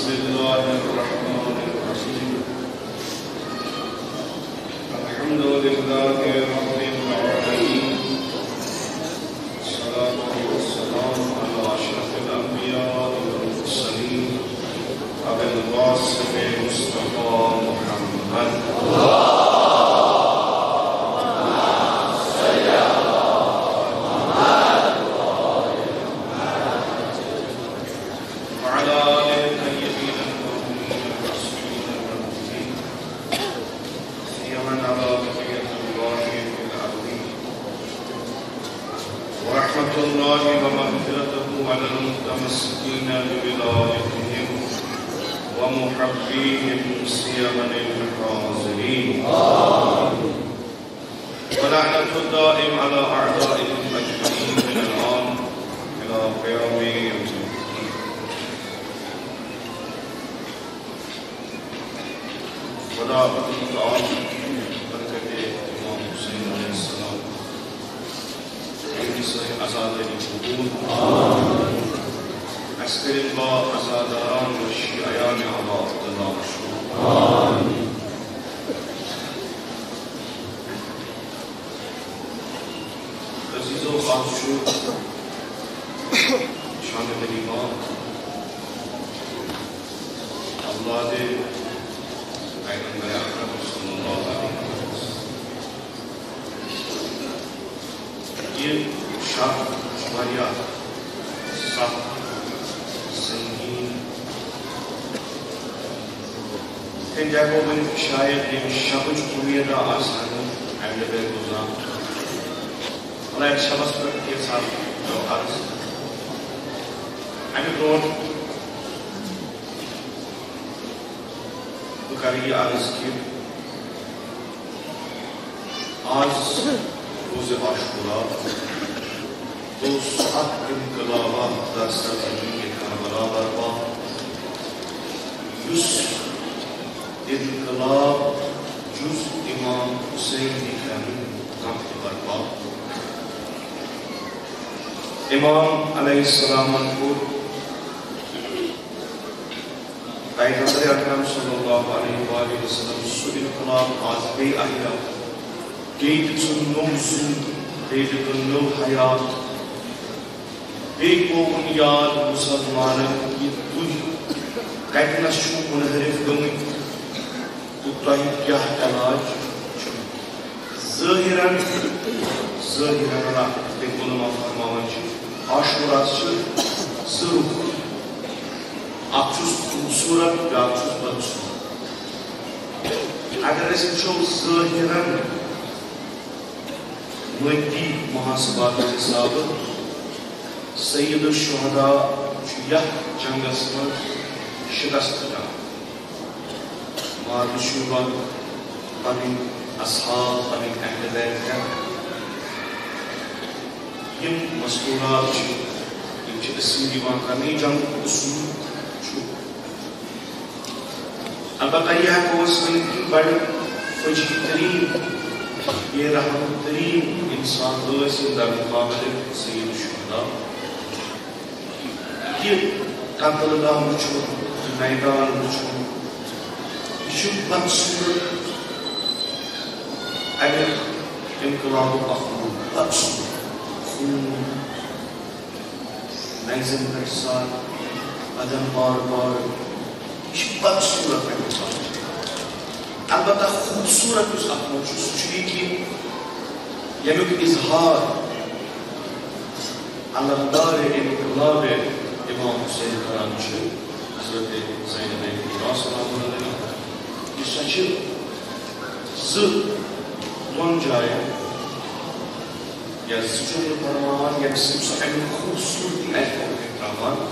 بسم الله الرحمن الرحيم الحمد لله رب العالمين الصلاة والسلام على أشرف الأنبياء والمرسلين أبي القاسم مصطفى محمد الله ومغفرته على المتمسكين بولايتهم ومحبيهم سيما الحاضرين ولعنة الدائم على أعدائهم أجمعين من الآن إلى قيام يوم الدين. خدا تعالی برکت امام حسین علیہ السلام آزادی قبول عسكر با ازاداران و شیعیان عبا اقتدار شد عزیز و خواهد شد شان غریبان اولاد پیغمبر اکرم صلی اللہ علیہ وسلم یہ شاہ شماریہ سخت سنگین ان جگہوں میں شاید یہ شبج امیدہ آسان اہل بیت گزار اللہ ایک شبس پر کے ساتھ جو عرض اہل دور بکری عرض کی آج روز عاشورہ دو ساعت انقلابہ در سرزمین کربلا برپا یس انقلاب جز امام حسین دیکھن وقت برپا امام علیہ السلام کو پیغمبر اکرم صلی اللہ علیہ وآلہ وسلم سو انقلاب آز بے احیا گیت چن نو زن گیت چن نو حیات ایک وہ بنیاد مسلمانوں کی تجھ کتنا شو منحرف گمت تو تہ کیا علاج ظاہراً اللہ ایک علماء فرماوان عاشورہ ضرور اکھ چھس خوبصورت بیاکھ چھس بدصورت اگر اس وچھو ظاہراً مادی محاسبات حساب سید الشہداء یتھ جنگس من شکست جان مارد شوبان پنن اصحاب پنن اہل بیت یم مذکورات یم اسم دیوان کرنے جنگ اصول البتہ یہ ہے کہ اس میں بڑی فجی ترین یہ رحمت ترین انسان دوست در مقابل سید الشہداء یہ قتل گاہ وچھو میدان وچھو یہ بدصورت اگر انقلاب اخبار بدصورت خون نیزن پرسان بدن بار بار یہ بدصورت انقلاب البتہ خوبصورت اس اخبار سوچی کہ یمیک اظہار علمدار انقلاب امام حسین کران حضرت زینب کبریٰ سلام علیہ یہ سچ دون جائے یا زجر فرمان یا سمسا امی خوبصورتی ایفور اکرامان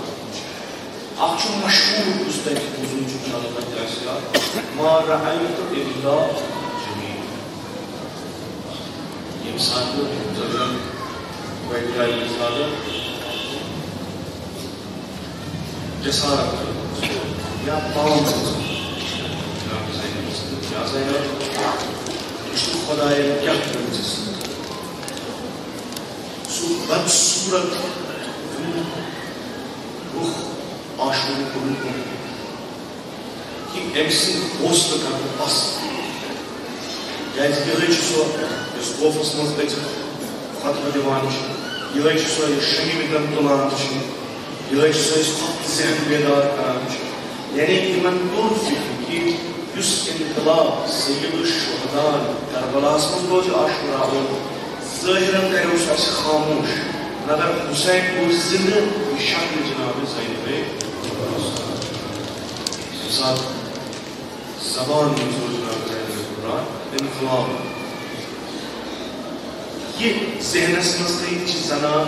اخچو مشہور گزدہ کی بزن چکن اللہ تعالیٰ ما رعیت الا جمیل یہ مثال کو زجر ویدائی مثال جسارت یا پاؤں جناب زینب یا زینب اشتو خدای کیا کرنے سے سو بدصورت رخ عاشور قبول کو emsin dostu kanı bas. Yani yılıyçı so, yüz kofas mızgıcı, Fatma divanıcı, yılıyçı so, yüz şemimiden dolanıcı, yılıyçı so, yüz hattı zihn bedar kanıcı. Yani iman dur fikri ki, yüz inkılab, seyyid-i şuhdan, Kerbalasımız boyu aşura ol, zahiren kayus ası khamuş, nadar Hüseyin bu zilli, şaklı Cenab-ı Zeynep Bey, Zat, زبان موضوع جناب قرآن انقلاب یہ ذہن اسمز کئی چیز زنان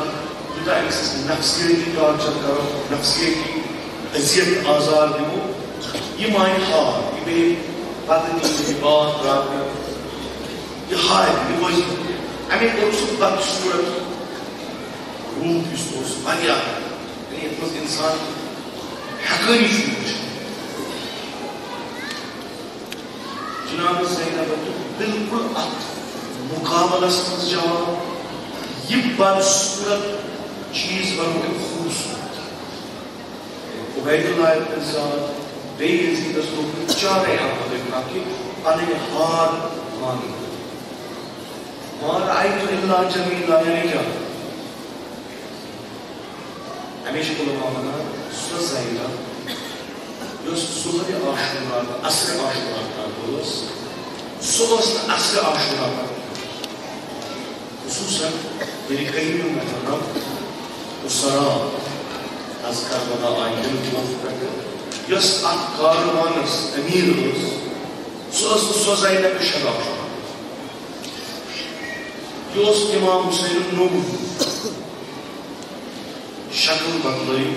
بتا ایکسس نفسیت کی ٹارچر کرو نفسیت کی اذیت آزار دیو یہ معنی حال یہ بے پتنی یہ بات رات یہ حال یہ وجہ ہمیں اس بد صورت روح اس کو بنیا یعنی اتمز انسان حقانی چھوٹ جناب زینب تو بالکل مقابلہ سمجھ جواب یہ بدصورت چیز بنو ایک خوبصورت عبید اللہ ابن زیاد بے یزید اس کو چارے آپ دیکھنا کہ انہیں ہار مانی ما رأیت اللہ جمیلہ یعنی کیا ہمیشہ کو لوگ آمنا سو زینب Yos suhri aşurada, asr aşurada dolas, solasın asr aşurada. Hususen beni kayyum metanam, usara, az Karbala aydın muhabbeti, yos at kahramanız, emirimiz, solasın sozayla bir şey aşurada. Yos İmam Hüseyin'in nubu, şakıl baklayı,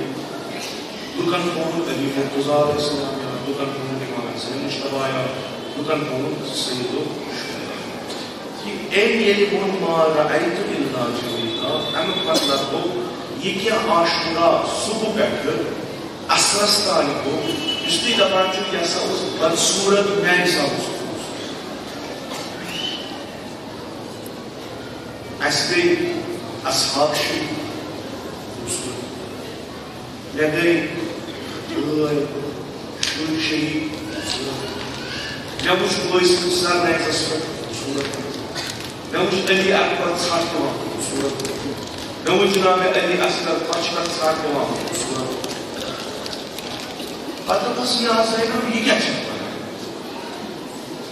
Lukan konu Ali Murtaza Aleyhisselam ya, Lukan konu İmam Hüseyin Müştaba ya, Lukan konu Seyyid-i Ki en yeli bunu ma ra'aytu illa cemila, emin patlar bu, yeki aşura subu bekir, asrastani bu, üstü yabancı yasa uzun, surat neysa uzun. Asli ashab şey, لدي شو شيء نموش كويس صار نايز صورة نموش اللي أكبر صار تمام صورة نموش نامي اللي أصغر أشكر صار تمام صورة هذا بس يا زينب يجي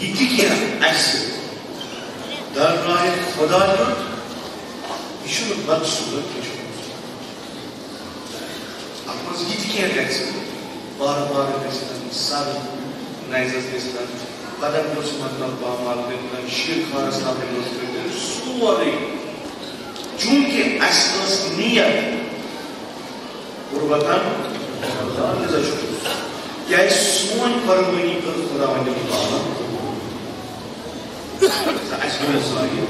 Gitti ki ya, aksi. Dargâh-ı Khudâ'nın işini bad suret geçiyoruz. Akmaz gitti ki ya, aksi. Bağır kesilen, sarı, neyzaz kesilen, kadem dostmanlar bağmalı edilen, şirk arasında edilen, suvari. Çünkü esas niyet, kurbatan, Allah'a rıza çıkıyoruz. Yani son parmağını kılıp Khudâ'nın bağlı. Asmül Zahir,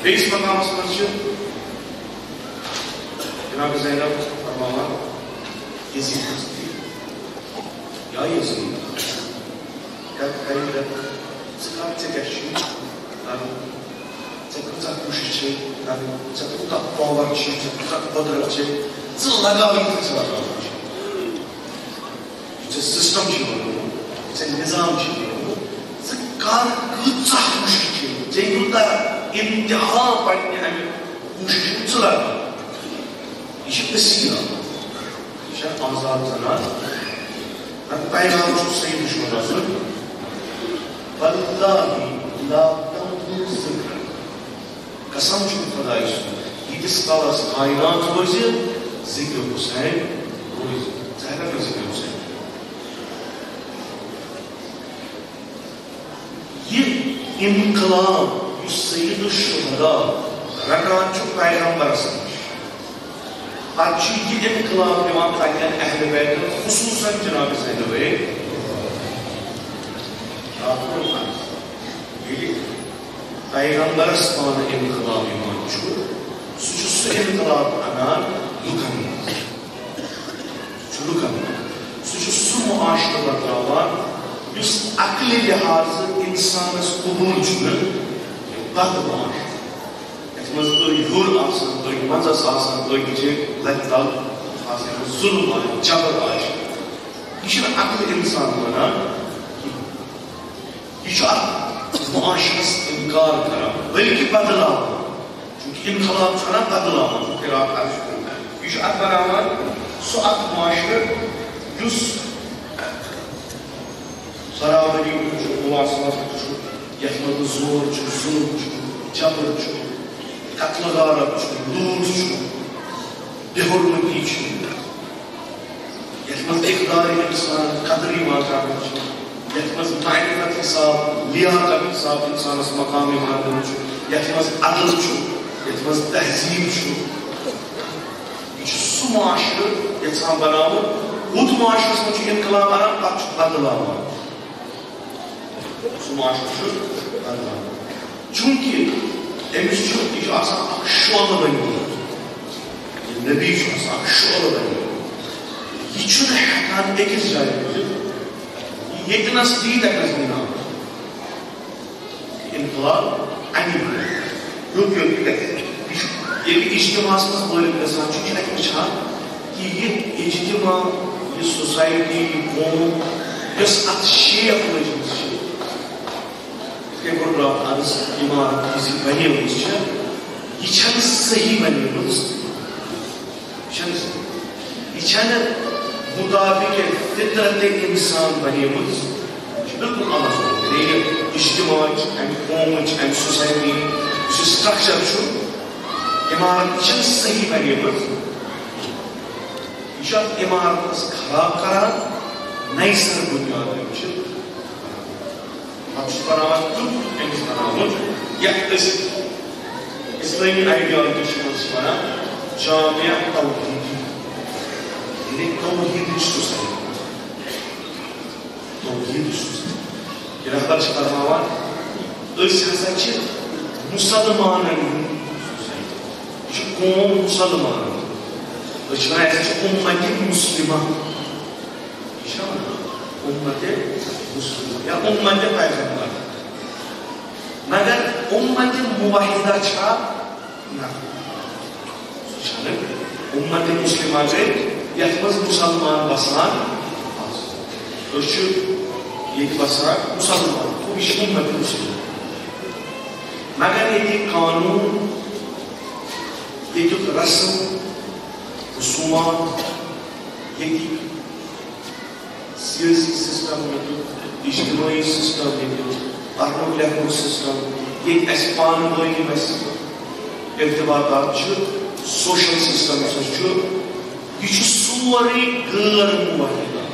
Beys makam asmacı, Cenab-ı Zeynep parmağına Yezid kızdı. Ya Yezid, kayıda sıkar çekerşi, çakıcak kuşiçi, çakıcak bağlarçı, çakıcak badraçı, zıllaga bir var. İşte sistem çıkıyor, işte nizam çıkıyor. Kar gıtsah müşkil, Ceylullah imtiha payını hemen müşkilçılar. İşi kısıyla. İşte azad zanar. Peygamber Hüseyin düşmanası. Vallahi la tanıdığın zikr. Kasam çünkü fadayız. Yedis kalas kainat boyunca zikr Hüseyin. Zahra bir zikr Hüseyin. یہ انقلاب یُس سید الشہداء رٹان چھُ پیغمبر سمجھ پتہٕ چھُ یہِ انقلاب دِوان پننٮ۪ن اہلِ بیتن خصوٗصن جناب زینب ییٚلہِ پیغمبرس پانہٕ انقلاب یِوان چھُ سُہ چھُ سُہ انقلاب انان لُکن منٛز سُہ چھُ سُہ معاشرٕ بتراوان یُس عقلِ عقل لحاظ انسانس قبول چھُنہٕ بد معاش یتھ منٛز أڑۍ ہیوٚر آسان أڑۍ منٛزس آسان أڑۍ چھِ لَتہِ تل آسان ظُلم آسہِ جبر آسہِ یہِ چھُنہٕ عقل انسان ونان کینٛہہ یہِ چھُ اتھ معاشرس انکار کران بلکہِ بدلاوان چوٗنٛکہِ انقلاب چھُ ونان بدلاوان فِراق عرض کوٚرمُت یہِ چھُ اتھ بناوان سُہ اکھ معاشرٕ یُس برابری چھُ مواصلت چھُ یتھ منٛز زور چھُ ظُلم چھُ جبر چھُ قتل غارت چھُ لوٗٹ چھُ بے حرمتی چھُ یتھ منٛز اقدار انسان قدر یِوان کرنہٕ چھُ یتھ منٛز معرفت حساب لیاقت حساب انسانس مقام یِوان دِنہٕ چھُ یتھ منٛز عدل چھُ یتھ منٛز تہذیب چھُ یہِ چھُ سُہ معاشرٕ یژھان بناوُن ہُتھ معاشرس منٛز چھُ انقلاب انان پتہٕ چھُ بدلاوان سُہ معاشرٕ چھُ بدلاوان چوٗنٛکہِ أمِس چھُ یہِ چھُ آسان اکھ شعلہٕ بنیومُت یہِ نبی چھُ آسان اکھ شعلہٕ بنیومُت یہِ چھُنہٕ ہٮ۪کان أکِس جایہِ روٗزِتھ یہِ ییٚتنس دی تتنس نیران انقلاب امی یوٚت یوٚت گژھِ یہِ چھُ ییٚلہِ اجتماعس منٛز وٲلِد گژھان چھُ یہِ چھُ اَتہِ وٕچھان کہِ یہِ اجتماع یہِ سوسایٹی یہِ قوم یۄس اتھ شیپ لٔجمٕژ چھِ یِتھ کٔنۍ کوٚر راتھ عرض عمارت یُس یہِ بنیمٕژ چھِ یہِ چھنہٕ صحیح بنیمٕژ یہِ چھنہٕ مطابق فطرت انسان بنیمٕژ یہِ چھِ بالکل الگ یہِ اجتماعٕچ امہِ قومٕچ امہِ سوسایٹی یُس یہِ سٹرکچر چھُ عمارت یہِ چھنہٕ صحیح بنیمٕژ یہِ چھُ اتھ عمارتس خراب کران نَیہِ سرٕ بُنیاد أمۍ چھِ پتہٕ چھُ بناوان تیُتھ أمِس بناوُن یتھ أسۍ اسلٲمی آیڈیالجی منٛز چھِ ونان جامع توحیدی یعنی توحیدٕچ سوسایٹی توحیدٕچ سوسایٹی یہِ رہبر چھِ فرماوان أسۍ ہسا چھِ مُسلمانن ہُنٛد سوسایٹی یہِ چھُ قوم مُسلمانن أسۍ چھِ ونان اَسہِ چھِ اُمتِ مُسلمہ یہِ چھا ونان اُمتِ مُسلمہ یا اُمتِ پیغمبر مگر اُمتِ موحدہ چھا نہ سُہ چھنہٕ اُمتِ مُسلمہ گٔے یتھ منٛز مُسلمان بسان آسن أسۍ چھِ ییٚتہِ بسان مُسلمان گوٚو یہِ چھِ اُمتِ مُسلمہ مگر ییٚتِکۍ قانوٗن ییٚتیُک رسم رسومات ییٚتِکۍ سیٲسی سسٹم ییٚتیُک اجتماعی سسٹم ییٚتیُک پرنُک لیکھنُک سسٹم ییٚتہِ اَسہِ پانہٕ ؤنۍ یِم اَسہِ ارتباطات چھِ سوشل سسٹم یُس اَسہِ چھُ یہِ چھُ سورُے غٲر موحدہ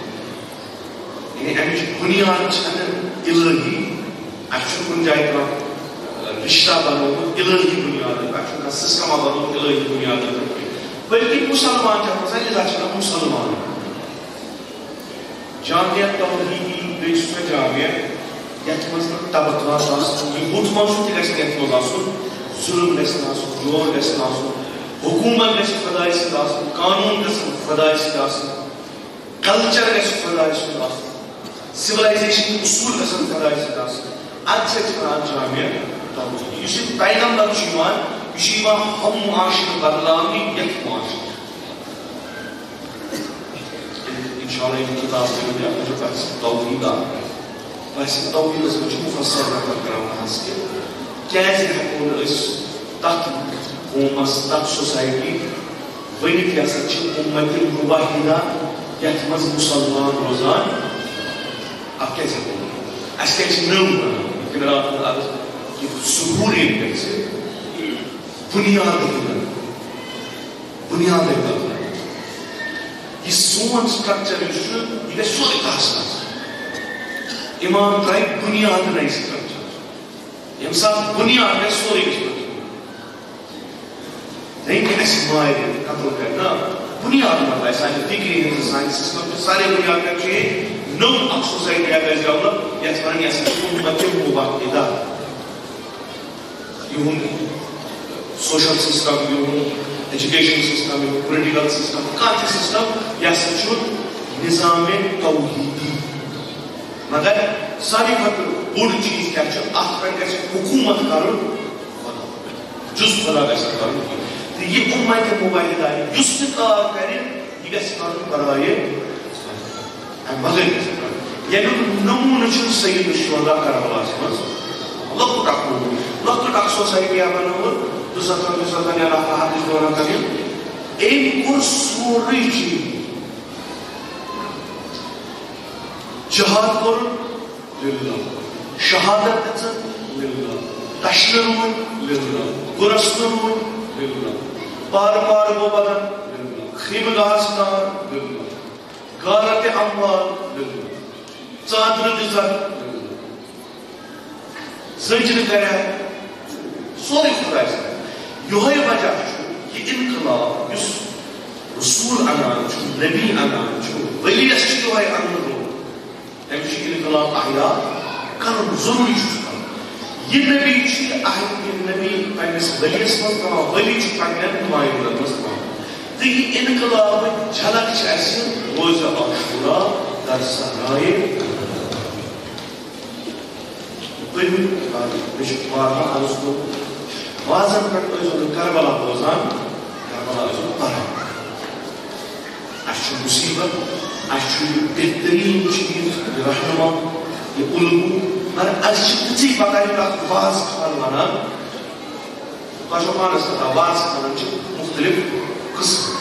یعنی اَمِچ بُنیاد چھنہٕ الہی اَسہِ چھُنہٕ کُنہِ جایہِ کانٛہہ رشتہ بنومُت الہی بُنیادٕ پٮ۪ٹھ اَسہِ چھُنہٕ کانٛہہ سسٹما بنومُت الہی بُنیادٕ پٮ۪ٹھ بلکہِ مُسلمان چھِ اَتھ منٛز لِہٰذا چھِ وَنان مُسلمان جامع توحیدی بیٚیہِ چھُ سۄ جامع یتھ منٛز نہٕ طبقات آسن یہِ ہُتھ منٛز تہِ گژھِ نہٕ یتھ منٛز آسُن ظُلم گژھِ نہٕ آسُن جور گژھِ نہٕ آسُن حکوٗمت گژھِ خۄدایہِ سۭتۍ آسُن قانوٗن گژھن خۄدایہِ سۭتۍ آسٕنۍ کلچر گژھِ خۄدایہِ سُنٛد آسُن سِولایزیشن اصوٗل گژھن خۄدایہِ سۭتۍ آسٕنۍ ادٕ چھِ أسۍ ونان جامع توحیدی یُس یہِ پیغمبر چھُ یِوان یہِ چھُ یِوان ہُم معاشرٕ بدلاونہِ یتھ معاشرٕ انشاءاللہ یہ کتاب میں مجھے بحث توحید بحث توحیدس منٛز چھُ مُفصل نقل کران بحث کہِ کیازِ ہٮ۪کو نہٕ أسۍ تتھ قومس تتھ سوسایٹی ؤنِتھ یہِ ہسا چھِ اُمتِ مُوحدہ یتھ منٛز مُسلمان روزان اتھ کیازِ ہٮ۪کو نہٕ اَسہِ کیازِ چھِ نٔو بناوٕنۍ یِتھ کٔنۍ راتھ عرض کہِ ظہوٗریت گژھِ بُنیادٕے بدلٕنۍ یہِ سون سٹرکچر یُس چھُ یہِ گژھِ سورُے آسان اِمام ترٛایہِ بُنیاد نَیہِ سٹرکچر ییٚمہِ ساتہٕ بُنیاد گژھِ سورُے گژھِ نہیں کہ اَسہِ مارِ قتل کرِ نہ بُنیاد مطلب سانہِ فِکرِ ہٕنٛز سانہِ سسٹم چھِ سارے بُنیاد پٮ۪ٹھ چھُ ییٚتہِ نوٚو اکھ سوسایٹی گژھِ ڈیولپ یتھ وَنان یہِ ہسا چھُ اُمتِ مُوحدہ یِہُنٛد سوشل سسٹم یِہُنٛد ایجوکیشن سسٹم یِہُنٛد پُلٹِکل سسٹم کانٛہہ تہِ سسٹم یہِ ہسا چھُ نظامِ توحیدی مگر ساری کھۄتہٕ بوٚڑ چیٖز کیٛاہ چھُ اَتھ پٮ۪ٹھ گژھِ حکوٗمت کَرُن خۄدا جُز خۄدا گژھِ نہٕ کَرُن کینٛہہ تہٕ یہِ اُمتِ مُبحدہ یُس تہِ کار کَرِ یہِ گژھِ کَرُن برایے اَمہِ بغٲر گژھِ کَرُن ییٚمیُک نموٗنہٕ چھُ سید الشہداء کربلاہَس منٛز لۄکُٹ اکھ نموٗنہٕ لۄکُٹ اکھ سوسایٹی بنٲوٕکھ 217 یا حدٕچ دوران کَرٕنۍ أمۍ کوٚر سورُے چیٖز جہاد کوٚرُن لِلہ شہادت دِژٕن لِلہ تشنہٕ روٗدۍ لِلہ گُرستہٕ روٗدۍ لِلہ پارٕ پارٕ گوٚو بدن لِلہ خیمہٕ گاہس نار لِلہ غارت اموال لِلہ ژادرٕ دِژکھ لِلہ زٔجرٕ کریکھ سورُے خۄدایَس سۭتۍ یِہوے وجہ چھُ یہِ انقلاب یُس رسوٗل اَنان چھُ نبی اَنان چھُ ؤلیَس چھُ یِہوے اَنُن روٗد أمِس چھُ انقلاب احیا کرُن ضروٗری چھُ کرُن یہِ نبی چھُ یہِ نبی پنٛنِس ؤلیَس منٛز پٮ۪وان ؤلی چھُ پنٛنٮ۪ن نُمایندَن منٛز پٮ۪وان تہٕ یہِ انقلابٕچ جھلک چھِ اَسہِ روزِ عاشورا در صحرائے مےٚ چھُ وارہاہ عرض کوٚرمُت وازن پٮ۪ٹھ ٲسۍزیو نہٕ کربلا بوزان کربلا ٲسۍزیو پران اَسہِ چھُ مُصیبت اَسہِ چھُ یہِ بہتریٖن چیٖز یہِ رہنما یہِ اُلگوٗ مگر اَسہِ چھِ تِژٕے پتہ ییٚلہِ اکھ واز خان وَنان تۄہہِ چھو پانس پتہ واز خانن چھِ مختلف قٕسم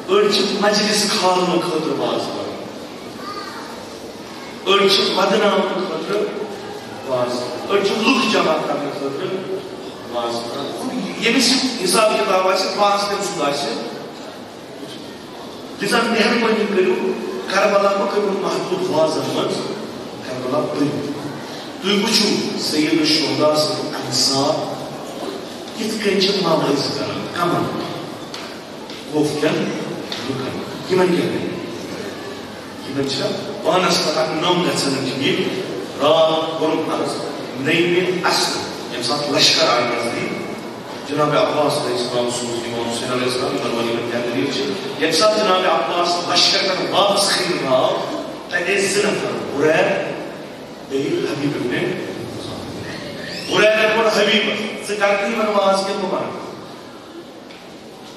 أڑۍ چھِ مجلس کھالنہٕ خٲطرٕ واز کران أڑۍ چھِ ودناونہٕ خٲطرٕ واز أڑۍ چھِ لُکھ جمع کرنہٕ خٲطرٕ واز کران ییٚمِس حساب کِتاب آسہِ واز تٔمۍ سُنٛد آسہِ لِذا مہربٲنی کٔرِو کربلا مہ کٔرِو محدوٗد وازن منٛز کربلا پٔرِو تُہۍ وٕچھِو سید الشہداء سٕنٛدۍ انصار کِتھ کٔنۍ چھِ ماوٲزۍ کران کمن خوفکٮ۪ن لُکن یِمن کیٛاہ کَرِ یِمن چھا پانس پتہ نوٚم گژھن نہٕ کِہیٖنۍ راتھ کوٚرُکھ عرض نٔیمہِ اصل ییٚمہِ ساتہٕ لشکر آیہِ نزدیٖک جناب عباس علیہ السلام سوٗز امام حُسین علیہ السلام یِمن ووٚن یِمن کیٛاہ دٔلیٖل چھِ ییٚمہِ ساتہٕ جناب عباس لشکر پٮ۪ٹھ واپس کھٔتۍ آو تتہِ ٲسۍ زٕ نفر ہُریر بیٚیہِ حبیب ابن ہُریرن ووٚن حبیبس ژٕ کرکھٕ یِمن واز کِنہٕ بہٕ مرٕ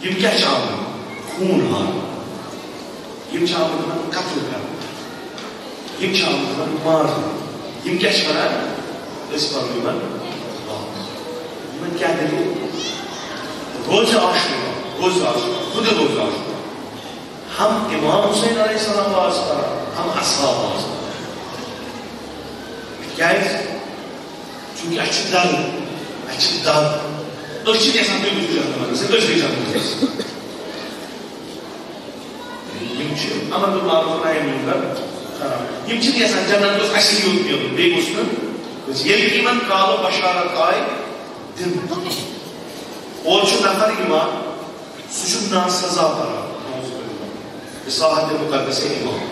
یِم کیٛاہ چھِ آمٕتۍ خوٗن ہارنہٕ یِم چھِ آمٕتۍ یِمن قتل کرنہٕ یِم چھِ آمٕتۍ یِمن مارنہٕ یِم کیٛاہ چھِ ونان أسۍ کرو یِمن واپس یِمن کیٛاہ دٔلیٖل روزِ عاشورا روزِ عاشورا خُدِ روزِ عاشورا ہم امام حُسین علیہ السلام واز کران ہم اصحاب واز کران کیٛازِ چوٗنٛکہِ اَسہِ چھُ دل اَسہِ چھِ دل أسۍ چھِنہٕ یژھان تُہۍ وٕچھِو جہنمس أسۍ گژھِ جہنمس یِم چھِ امر بالمعروف ونہی عن المنکر کران یِم چھِنہٕ یژھان جنت گوٚژھ اَسہِ یوت میلُن بیٚیہِ گوٚژھ نہٕ ییٚلہِ یِمن کالو بشارت آیہِ دِنہٕ اور چھُ نفر یِوان سُہ چھُ ناسزا پران بِصاحت مُقدس امام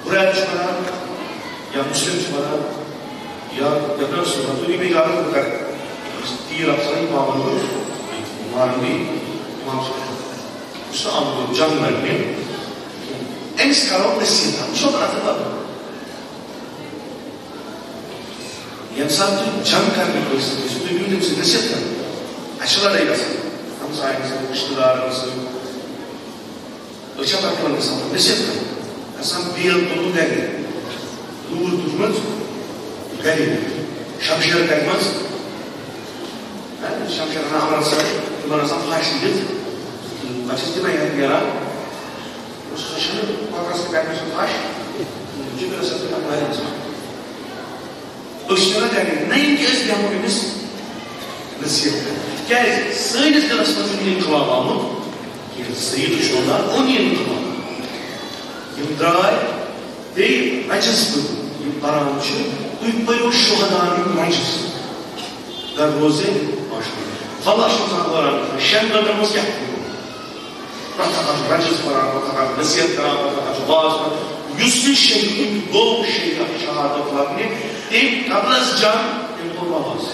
ہُریر چھُ ونان یا مسلم چھُ ونان یا ابن صبح تُہۍ بیٚیہِ گاڑِ بہٕ کرٕ تیٖر افسر امامن گوٚژھ مارن بیٚیہِ امام صٲب یہِ چھُ آمُت جنگ لڑنہِ أمِس کرو نصیٖحت یہِ چھُ اَتھ بدل ییٚمہِ ساتہٕ تُہۍ جنگ کرنہِ کٲنٛسہِ سۭتۍ ٲسِو تُہۍ بِہِو تٔمِس سۭتۍ نصیٖحت کران اَسہِ چھِ لڑٲے گژھان ہمساین سۭتۍ رِشتہٕ دارن سۭتۍ أسۍ چھا پتہٕ تِمن گژھان نصیٖحت کران گژھان بیل تُلُن گرِ روٗد تُجمٕژ گرِ شمشیر کتہِ منٛز شمشیر انان امرتسر تِمن آسان پھش دِتھ پتہٕ چھِ تِمے ہٮ۪تھ نیران سۄ چھنہٕ کۄکرس کتہِ منٛز پھش جِگرس سۭتۍ واریاہ أسۍ چھِ نیران گرِ نہ یِم کہِ أسۍ بیٚہمو أمِس نصیٖحت کران کیٛازِ سٲنِس دِلس منٛز چھُنہٕ یہِ انقلاب آمُت کینٛہہ سید الشہداء اوٚن یہِ انقلاب یِم درٛاے بیٚیہِ مجلس پٲٹھۍ یِم پران چھِ تُہۍ پٔرِو شہداء ہُنٛد مجلس در روزِ عاشورا واللہ چھُ آسان قرآن شٮ۪ن گنٹن منٛز کیٛاہ پرو پرٛٮ۪تھ اکھ چھُ مجلس پران پرٛٮ۪تھ اکھ نصیٖحت کران پرٛٮ۪تھ اکھ چھُ واز کران یُس تہِ شہیٖد گوٚو شہیٖد شہادت لگنہِ تٔمۍ قبلس جنگ تٔمۍ کوٚر واز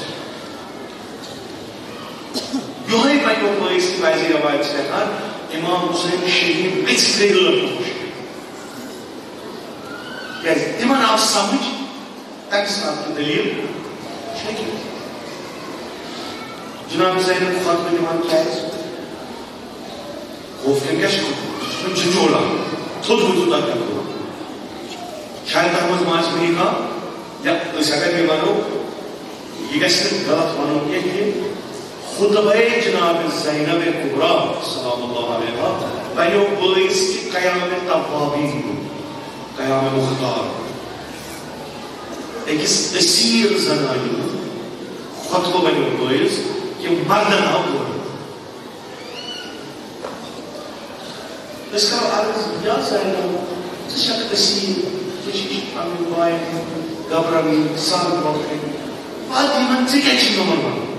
یِہوے پنٕنیو وٲرِث وازِ رٮ۪واج چھِ لیکھان امام حُسین شہیٖد سکتے علم کو خوش کیازِ تِمن آو سمجھ تمہِ ساتہٕ دلیٖل چھےٚ کیٛاہ جناب زینب خطبہ دِوان کیٛازِ خوف کیٛاہ چھُ چھُنہٕ جھنجھوڑان تھوٚد وُتھُن تتھ کرو شاید تتھ منٛز ما آسہِ بیٚیہِ کانٛہہ یا أسۍ اگر بیٚیہِ وَنو یہِ گژھِ نہٕ غلط وَنُن کیٚنٛہہ کہِ خطبہ جناب زینب کبریٰ سلام اللہ علیہا بنیو باعث کہ قیام توابین قیام مختار أکِس اسیر زنانہِ خطبہ بنیو باعث کہ مردن آو غورت أسۍ کرو عرض یا زینب ژٕ چھکھ اسیر ژےٚ چھِ پنٕنۍ بایَن گبراوٕنۍ سال برونٛٹھ کَنہِ پتہٕ یِمن ژٕ کیٛاہ چھُکھ یِمن وَنان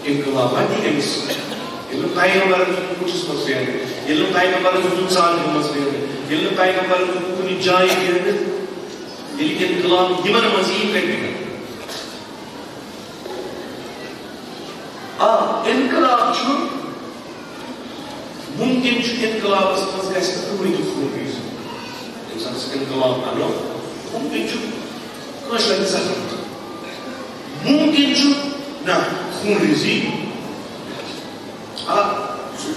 انقلاب آتی أمِس ییٚلہِ نہٕ پیغمبرن دیُتُن کُٹھِس منٛز بیٚہنہٕ ییٚلہِ نہٕ پیغمبرن دیُتُن ژالنہِ منٛز بیٚہنہٕ ییٚلہِ نہٕ پیغمبرن دیُتُن کُنہِ جایہِ بیٚہنہٕ ییٚلہِ انقلاب یِمن منٛز یی کَتہِ بیٚہن انقلاب چھُ ممکن چھُ انقلابس منٛز گژھِ نہٕ کٕہٕنۍ تہِ خوٗبی اِنسانس انقلاب اَنو ممکن چھُ کٲنٛسہِ لگہِ زخم ممکن چھُ نہ خون ریزی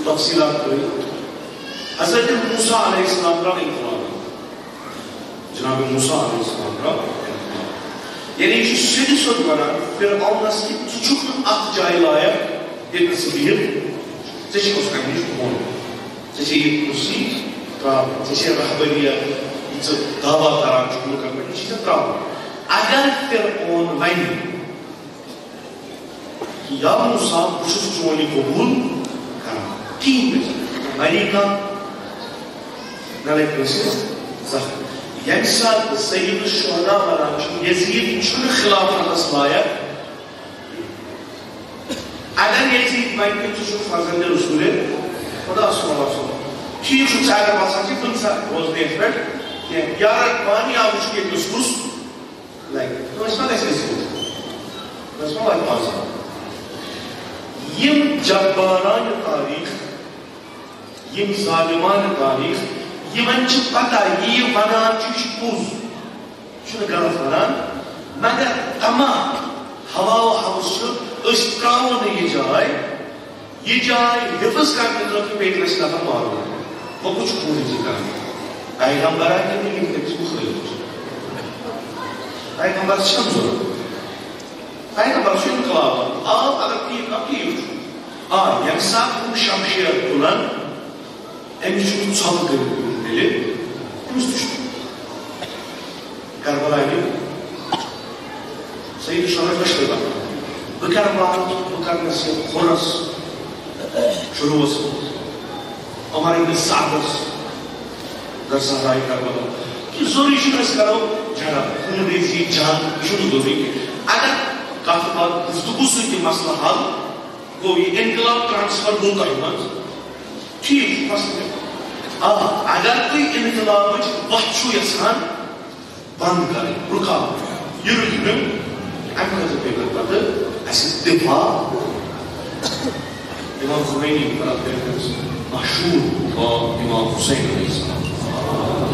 تفصیلات کری حضرت موسیٰ علیہ السلام را انقلاب جناب موسیٰ علیہ السلام را انقلاب یعنی یہ سیدھی سوچ بنا فرعونس کی چھک اخ جائے لائق ایک صبیر جیسے اس کا نیش کون جیسے یہ کرسی جیسے رہبریت جیسے دعویٰ کران چھکلو کرنے یہ چیزیں تراؤ اگر فرعون وین یا موسیٰ بشس چونی قبول کرنا تین بجے امریکہ نلے کسی زخم یک ساتھ سید الشہداء ونان چھو یزید چھن خلافت لائق اگر یزید بینکن چھو فرزند رسول خدا صلی اللہ علیہ وسلم ٹھیک چھو چاہتا باسا چی بنسا روز دیکھ بیٹھ یارت پانی آموش کے کس لائک تو اس میں ایسے اس میں لائک پاسا یم جباران تاریخ یم ظالمان تاریخ یمن چھ پتہ یہ ونان چھ پوز چھنہ غلط ونان مگر تمام ہوا و ہوس اس تراون یہ جائے حفظ کرنے خاطر بیٹرس نفر معلوم وہ کچھ پوری چھ کران پیغمبر ہے کہ یہ کچھ مخالف پیغمبر چھم ضرورت پیغمبر چھُ انقلاب آو اگر ٹھیک ٹھیک ییٚمہِ ساتہٕ ہُم شمشیر تُلن أمِس چھُ ژھۄپہٕ کٔرِتھ میلِتھ أمِس تہِ چھُ کربلایہِ سید شہرت لشکر بہٕ کرٕ بات بہٕ کرنس یہِ خُرس شروعس منٛز عمر ابن سعدس در صحرائے کربلا کہ ضروری چھُنہٕ أسۍ کرو جھگڑا خوٗن ریزی جنگ یہِ چھُنہٕ ضروری کینٛہہ اگر کتھ بات گفتگو سۭتۍ مسئلہ حل گوٚو یہِ انقلاب ٹرانسفر گوٚو تۄہہِ منٛز ٹھیٖک چھُ مسلہٕ اگر تُہۍ انقلابٕچ وتھ چھُو یژھان بنٛد کرٕنۍ رُکاوٕنۍ یہِ رُکہِ نہٕ اَمہِ خٲطرٕ پیٚیہِ پتہٕ اَسہِ دِفاع امام خمینی مشہوٗر امام حُسین علیہ السلام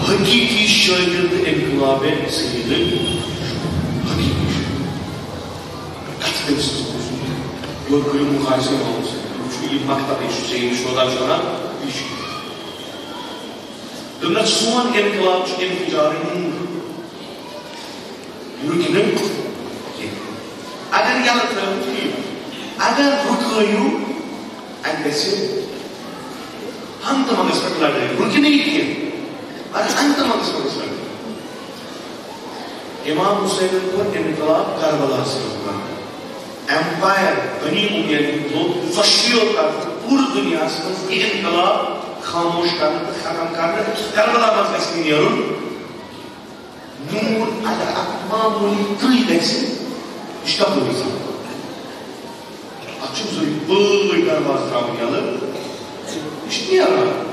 حقیٖقی شٲگِرد انقلاب سید حقیٖقی یور کٔرِو مُقایسہٕ امام حُسین وٕچھِو یہِ مکتب یہِ چھُ سید شہداء چھُ وَنان یہِ چھُ دوٚپنکھ سون انقلاب چھُ انفجارٕے نوٗر یہِ رُکہِ نہٕ کینٛہہ اگر یلہٕ ترٛٲیِو ٹھیٖک اگر رُکٲیِو اَتہِ گژھِ ہنٛگتہٕ منٛگس پٮ۪ٹھ لڑٲے رُکہِ نہٕ یہِ کینٛہہ مگر ہنٛگتہٕ منٛگس پٮ۪ٹھ لڑٲے امام حُسینن کوٚر انقلاب کربلاہس منٛز بنٛد ایمپائر بنی امیہ لوگ فشیو طرفہٕ پوٗرٕ دُنیاہس منٛز یہِ انقلاب خاموش کرنہٕ تہٕ ختم کرنہٕ کربلا منٛز گژھِ نہٕ نیرُن نوٗر اگر اکھ معموٗلی تٕرٛہ گژھِ یہِ چھُ تپٲری ژلان اتھ چھُنہٕ ضروٗری بٔڑ دروازٕ ترٛاوٕنۍ یلہٕ یہِ چھُ نیران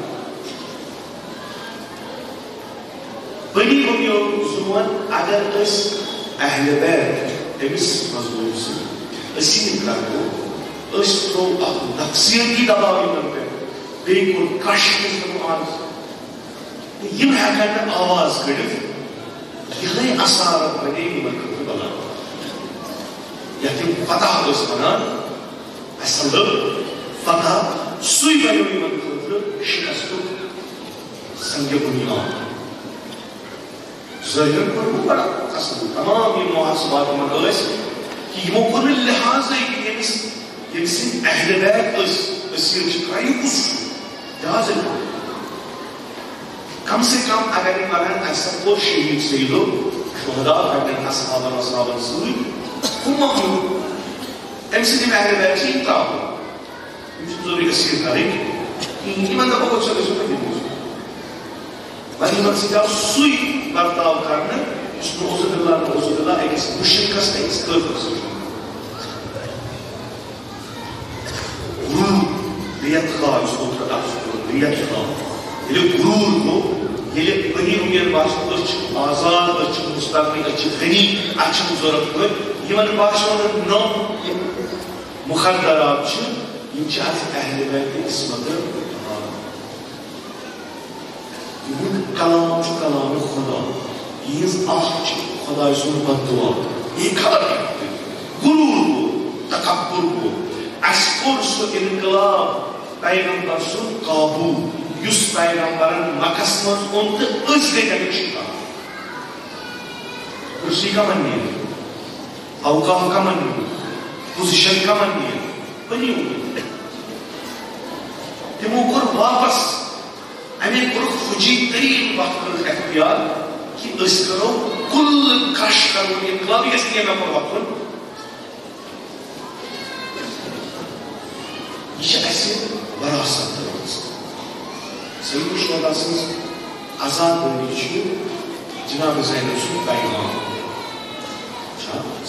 بنی امیہ زون اگر أسۍ اہل بیت أمِس مضموٗن سۭتۍ أسۍ یہِ کرو أسۍ ترٛوو اکھ نفسیٲتی دباو یِمن پٮ۪ٹھ بیٚیہِ کوٚر کش آز یِم ہٮ۪کن نہٕ آواز کٔڑِتھ یِہٕے اثارت بنے یِمن خٲطرٕ بلا یتھ یِم فتح ٲسۍ ونان اصل فتح سُے بنیو یِمن خٲطرٕ شکستُک سنگِ بُنیاد ظٲہِر کوٚر بڑا اصل تمام یِم محاسبات یِمن ٲسۍ کہ یِمو کوٚر نہٕ لحاظٕے ییٚمہِ سٕنٛدۍ اہلِ بیت ٲسۍ أسیٖر چھِ کران یہِ کُس چھُ لحاظٕے کم سے کم اگر یِم ونان اسہِ کوٚر شہیٖد سیدو شہدا پننٮ۪ن اصحابن وصحابن سۭتۍ ہُہ مۄکلیو تمہِ سۭتۍ یِم اہلِ بیت چھِ یِم ترٛاوو یِم چھِ ضروٗری أسیٖر کَرٕنۍ کِہیٖنۍ یِمن دپو سا گٔژھِو نہٕ دِنۍ وۄنۍ یِمن سۭتۍ آو سُے برتاو کرنہٕ یُس نعوذ باللہ أکِس مُشرِکس تہٕ أکِس کٲفرس سۭتۍ غروٗر ریت خواہ یُس اوترٕ اکھ ریت خواہ ییٚلہِ غروٗر گوٚو ییٚلہِ بنی اُمید باسیو أسۍ چھِ آزاد أسۍ چھِ مستقل أسۍ چھِ غنی اَسہِ چھُنہٕ ضروٗرت کٲنٛسہِ یِمن باسیو نہٕ نوٚم مُخدرات چھِ یِم چھِ اَتھ اہلِ بیتِ عصمت یِہُنٛد کلام چھُ کلامِ خۄدا یِہٕنٛز اکھ چھِ خۄداے سُنٛد بددُعا یہِ خبر غروٗر گوٚو تکبُر گوٚو اَسہِ کوٚر سُہ انقلاب پیغمبر سُنٛد قابوٗ یُس پیغمبرن مکس منٛز اوٚن تہٕ أسۍ گٔے تمیُک شِکار کُرسی کمن نیرِ اوقاف کمن نیرِ پوزیشن کمن نیرِ بنیو تِمو کوٚر واپس اَمے کوٚرُکھ فوجی تریٖن وقت کٔرٕکھ اختیار کہِ أسۍ کرو کُل کش کرو انقلاب یہِ گژھِ نہٕ مےٚ کوٚر وۄتھُن یہِ چھِ اَسہِ وراثت دِژمٕژ سید الشہداء سٕنٛز آزادٲری چھِ جناب زینب سُنٛد پیغام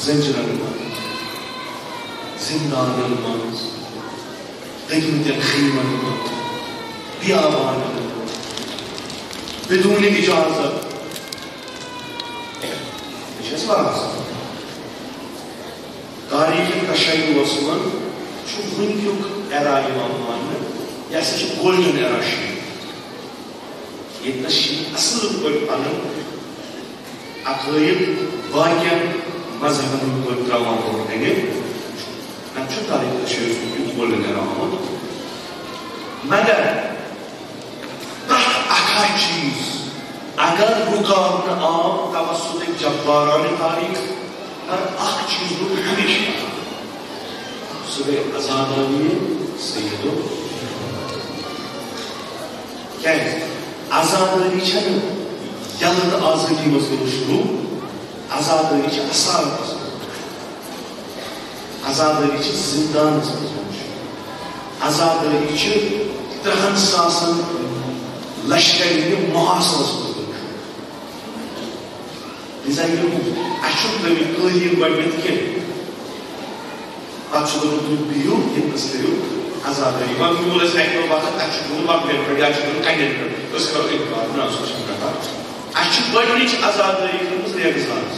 زنجرن منٛز زندانن منٛز دٔگمٕتٮ۪ن خیٖمن منٛز بیابانن منٛز بدون اجازت یہِ چھِ اَسہِ وراثت تاریٖخِ تشیعُس منٛز چھُ وٕنکیُک ایرا یِوان ماننہٕ یہِ ہسا چھُ گولڈن ایرا شیٖن ییٚتنس شیٖن اصل پٲٹھۍ پنُن عقٲیِد باقین مذہبن ہٕنٛدۍ پٲٹھۍ ترٛاوان برٛونٛٹھ کَنہِ نتہٕ چھُ تاریٖخ تشیعُس یُتھ گولڈن ایرا آمُت مگر پرٛٮ۪تھ اکھ چیٖز اگر رُکاونہٕ آو توسط جبارانہِ تاریٖخ مگر اکھ چیٖز روٗد ہمیشہ سُہ گٔے آزادٲنی سیدو کیٛازِ آزادٲنی چھنہٕ یلہٕ تہٕ آزٲدی منٛز گٔمٕژ شروٗع آزادٲنی چھِ اثارتس منٛز آزادٲنی چھِ زندانس منٛز گٔمٕژ آزادٲنی چھِ 3,000 لشکر ہٕنٛدِ محاصرس منٛز گٔمٕژ لِذا اَسہِ چھُنہٕ ترٲومٕتۍ قٲلیٖن گۄڈٕنٮ۪تھ کینٛہہ پتہٕ چھُ دوٚپمُت تُہۍ بِہِو ییٚتنس کٔرِو آزادٲنی وۄنۍ میوٗل اَسہِ اَکہِ دۄہ وقت اَسہِ چھُ گوٚمُت وۄپرٮ۪ن پٮ۪ٹھ یا چھُ گوٚمُت کَنٮ۪ن پٮ۪ٹھ أسۍ کرو اِنکار نہ سُہ چھُنہٕ کَتھا اَسہِ چھِ گۄڈٕنِچ آزادٲنی کٔرمٕژ ریگِستانس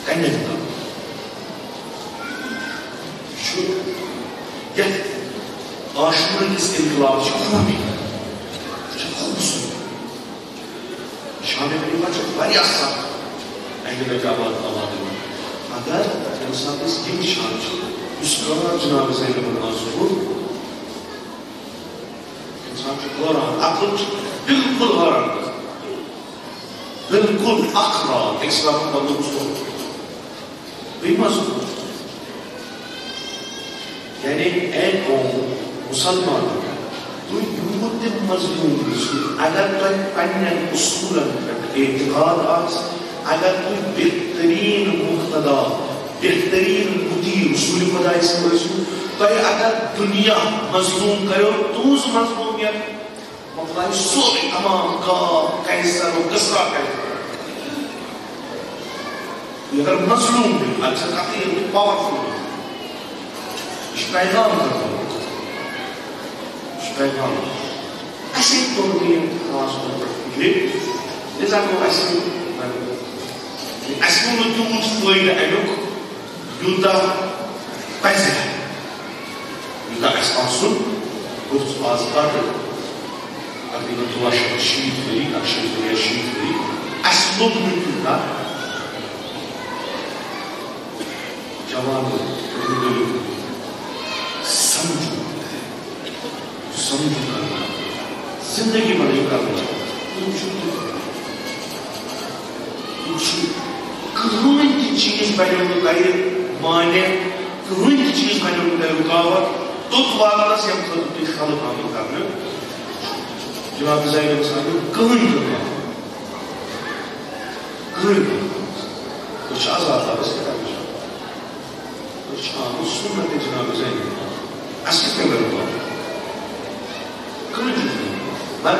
کَنٮ۪ن تام چھُ یتھ عاشوٗرٕکِس انقلابٕچ خوٗبی یہِ چھِ خوٗبصوٗرت شامہِ خلیفہ چھُ واریاہ سخت اہلِ بیت آباد مگر ییٚمہِ ساتہٕ أسۍ یہِ وٕچھان چھِ یُس کار جناب زینبن آز کوٚر اِنسان چھُ حٲران عقل چھُ بِلکُل حٲران گژھان بِلکُل اکھ رات أکِس وقتس بدلووُس بیٚیہِ مضبوٗط یعنی اے قوم مُسلمان تُہۍ یوٗت تہِ مضبوٗط گٔژھِو اگر تۄہہِ پننٮ۪ن اصوٗلن پٮ۪ٹھ اعتقاد آسہِ اگر تُہۍ بہتریٖن مُقتدا بہتریٖن مُدیٖر رسوٗلِ خۄداے صٲب ٲسِو تۄہہِ اگر دُنیا مظلوٗم کریو تُہنٛز مظلوٗمیت مۄکلایہِ سورُے تمام کاف قیصر و کسرا کرِ تُہۍ اگر مظلوٗم بِہِو اَتہِ چھِ کَتھٕے یہِ پاورفُل یہِ چھُ پیغام کرناوُن یہِ چھُ پیغام اَسے کوٚر نہٕ یِم خاص طور پٲٹھۍ فِکرِ لِذا گوٚو اَسہِ گوٚو نہٕ تیوٗت فٲیدٕ امیُک یوٗتاہ پزِ یوٗتاہ اَسہِ آسُن kurz azlardır. Adına dolaşan şiitleri, akşamları şiitleri, aslında mümkünler. Cevabı, ödülü, samcu, samcular, zindagi bana yukarılar. Kırın ki çiğiz benim gayet mane, kırın ki çiğiz benim gayet rukavat, tut varlar se yapılır bir halı kanunlarını. Cenab-ı Zahir'e sanırım kırın kırın. Kırın. Kuş azatları severmiş. Kuş ağabey sünnete Cenab-ı Zahir'e. Askı peygamber var. Kırın kırın. Ben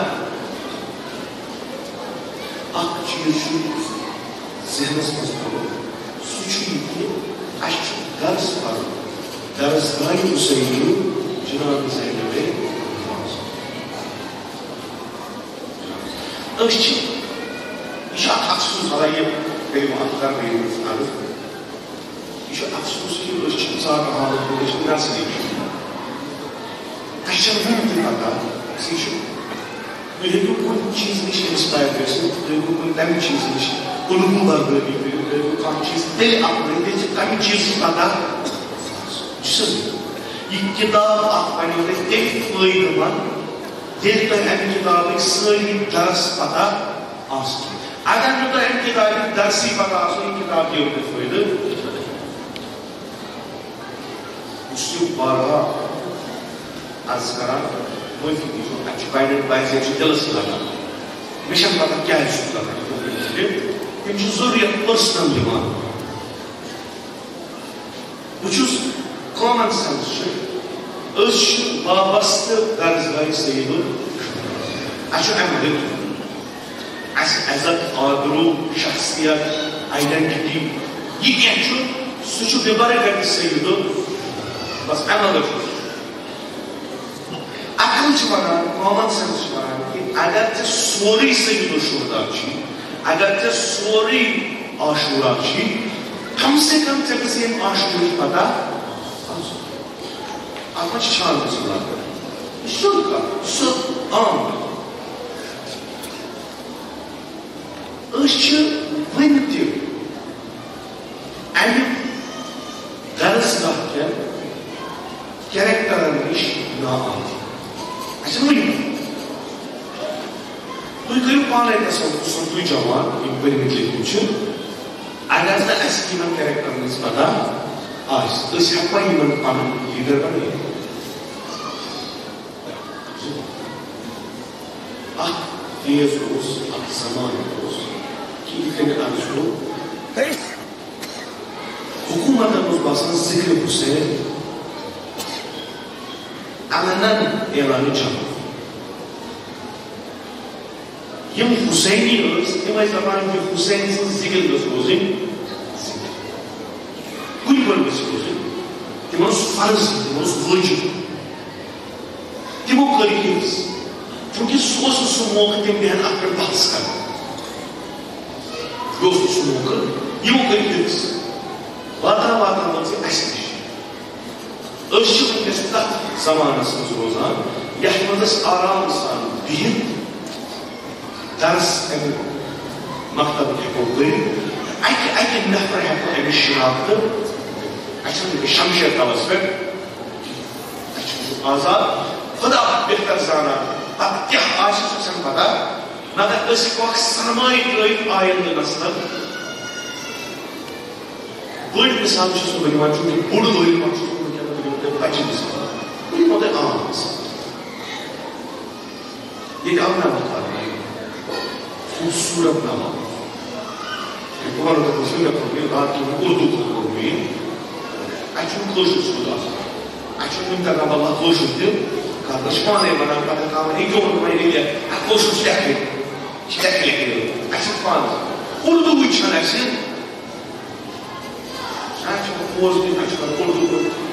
akçıya şu zihnes mazmunu, suçu yükü, aşçı ders var. Dersler Hüseyin'i Cenab-ı Zeynep'e Işçı, işe aksuz alayım, benim aktar benim arız. İşe aksuz ki ışçı saat halıklı ışçı nasıl değişiyor? Kaçın mümkün hatta, seçim. Duygu bu çizmiş inspire ediyorsun, duygu bu dem çizmiş, bunu varlığı gibi, duygu kan çiz, deli aklı, deli çizmiş hatta, çizim. İktidar akbanında deli fıydıman, deli dönem kitabı sığıyıp ders hatta asıl. Agar burada iktidar dersi hatta asıl iktidar diyor bu fıydı. Üstü barha arz karan, Muito difícil. A gente vai no país de Delasılana. Meşem kadar gel şunlara. Çünkü zor yapmasından liman. Ucuz common sense. Özçü babası derzleri sayılır. Aşağı emret. Azat, adru, şahsiyet, identity. Yıkıncı suçu bir bareket sayılır. Bas emret. Akıl çıkaran, common sense çıkaran ki agar te sorry sayılır şuradaki, agar te sorry aşuradaki, kam se kam te bizim aşurayı pada ama çağırmışlar. Şurada, şu an. Işçı vındır. Yani derslahken gerektirilmiş naat. Açılmayın. Duyguyu bağlayın tasavvuf duyacağım implementlik için. Agarda eskimen karakteriniz pada az. Siapa yang menemukan leader pada? Dia terus, zaman terus. Kita kena arzu. Hukumatımız basın zikri Hüseyin. Alanan elanı canım. Yım Hüseyin'i öz, yım zamanı Hüseyin'sin zikir gözü. Kuy bölgesi gözü. Timos farz, timos vıcı. Timo karikiz. Çünkü sosu sumoğu tembihan akır bahskan. Dostu sumoğu, yım karikiz. Vata mansı açmış. Işık mesutlar zamanısınız o zaman. Yaşmadız aramızdan bir ders maktabı yapıldı. Ayki nefre yapı emişşirattı. Açın bir şamşer tavası. Açın azad. Kuda behter zana. Atiyah aşık sen bada. Nada ışık vakit sanmayı köyüp ayıldı nasıl? Böyle bir sanmışı söyleyeyim. Çünkü burada oyun vakti Bacımız var. Bu da ağamız. Yedi anlamadılar. Bu surat namaz. Bu arada bu surat yapılmıyor. Daha ki Urdu kullanılmıyor. Açın koşu surat. Açın mümkün Allah koşu diyor. Kardeşim anlayın bana. Bana kalma. İki olmayı diye. Koşu silahlı. Silahlı diyor. Açın falan. Urdu bu için açın. Açın boğaz diyor. Açın Urdu.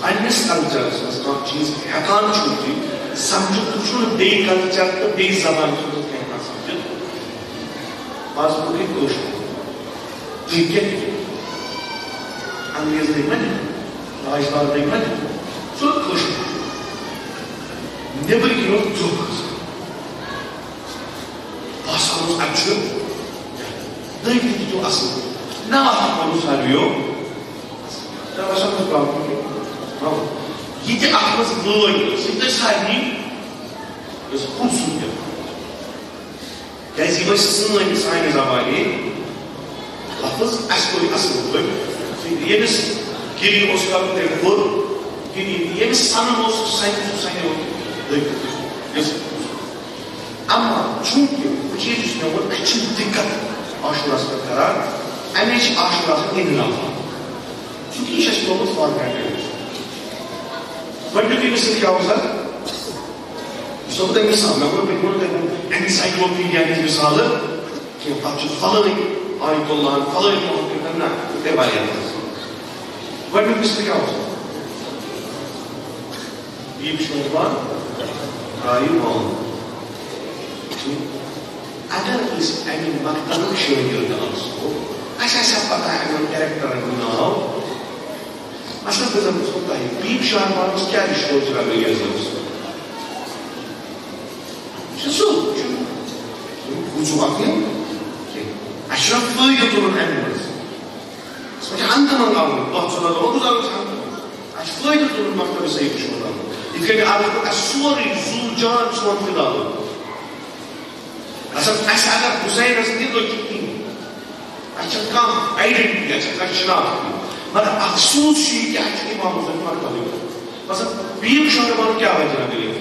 Pence cultures مز کانٛہہ چیٖز ہٮ۪کان چھُو تُہۍ سمجھِتھ تُہۍ چھُو نہٕ بیٚیہِ کلچر تہٕ بیٚیہِ زبان چھُو تُہۍ ہٮ۪کان سمجھِتھ آز گوٚو گٔے کٲشُر تُہۍ کیٛاہ انگریز لٔگۍ ما دِتھ راجپال لٔگۍ ما دِتھ سُہ کٲشُر نیٚبٕرۍ کِنۍ اوس ژوٚپ گژھان باسان اوس اَتہِ چھُ دٔے تہِ دِتِو اَصٕل نا اَتھ پَنُن ساروِیو باسان اوس پرٛابلِم یہ تہِ اَتھ منٛز وٲرڈ ٲس یہِ تہِ سارنٕے ٲس خوٗبصوٗرت کیٛازِ یِم ٲسۍ سانہِ زبانہِ لفظ اَسہِ کوٚر اَصٕل پٲٹھۍ ییٚمِس گِری اوس کَرُن تٔمۍ کوٚر گِری ییٚمِس سَنُن اوس سُہ سَنہِ اما چوٗنٛکہِ بہٕ چیٖز یُس مےٚ ووٚن اَسہِ چھِنہٕ دِقت عاشوٗراہَس پٮ۪ٹھ کران اَمے چھِ عاشوٗراہَس اِنعام چوٗنٛکہِ یہِ چھِ اَسہِ تھوٚومُت فارمیٹَڈ گۄڈٕنیُکُے مِثال کیٛاہ اوس اَتھ یہِ چھُسو بہٕ تۄہہِ مِثال مےٚ ووٚن تۄہہِ اٮ۪نسایکلوپیٖڈیا ہِنٛز مِثالہٕ کینٛہہ پَتہٕ چھُ فلٲنۍ آیت اللہن فلٲنۍ محمد نہ یہِ گٔے واریاہ گۄڈٕنیُک مِثال کیٛاہ اوس بیٖب شوٗبان آیہِ مام اگر أسۍ اَمہِ مکتبُک شٲگِرد آسو اَسہِ آسہِ ہا پتہ اَمٮ۪ن کیریکٹرن ہُنٛد ناو مثلاً بہٕ زن پرٛژھو تۄہہِ بیٖب شارمانس کیٛاہ رِشتہٕ اوس رَبیعس سۭتۍ چھُ سُہ بوٗزِو اکھ کینٛہہ اَسہِ چھُنہ فٲیدٕ تُلُن اَمہِ منٛز سُہ چھُ اَنٛدٕ منٛگاوُن دۄہ ژۄدہ دۄہ گُزارُن چھُ اَنٛدٕ اَسہِ چھُ فٲیدٕ تُلُن مکتبہِ صحیح شوٗران یِتھ کٔنۍ اَگر اَسہِ سورُے زوٗ جان سون فِلحال اَسہِ اگر حُسینس تہِ لٔگۍ کِہیٖنۍ اَسہِ چھَنہٕ کانٛہہ آیڈٮ۪نٹِٹی اَسہِ چھَنہٕ کانٛہہ شناخت مگر اَفسوٗس چھُ یہِ کہِ اَسہِ چھُ اِمام حُسین مکتبٕے مثلاً بیٖب شارمان کیٛاہ وجہ غریٖب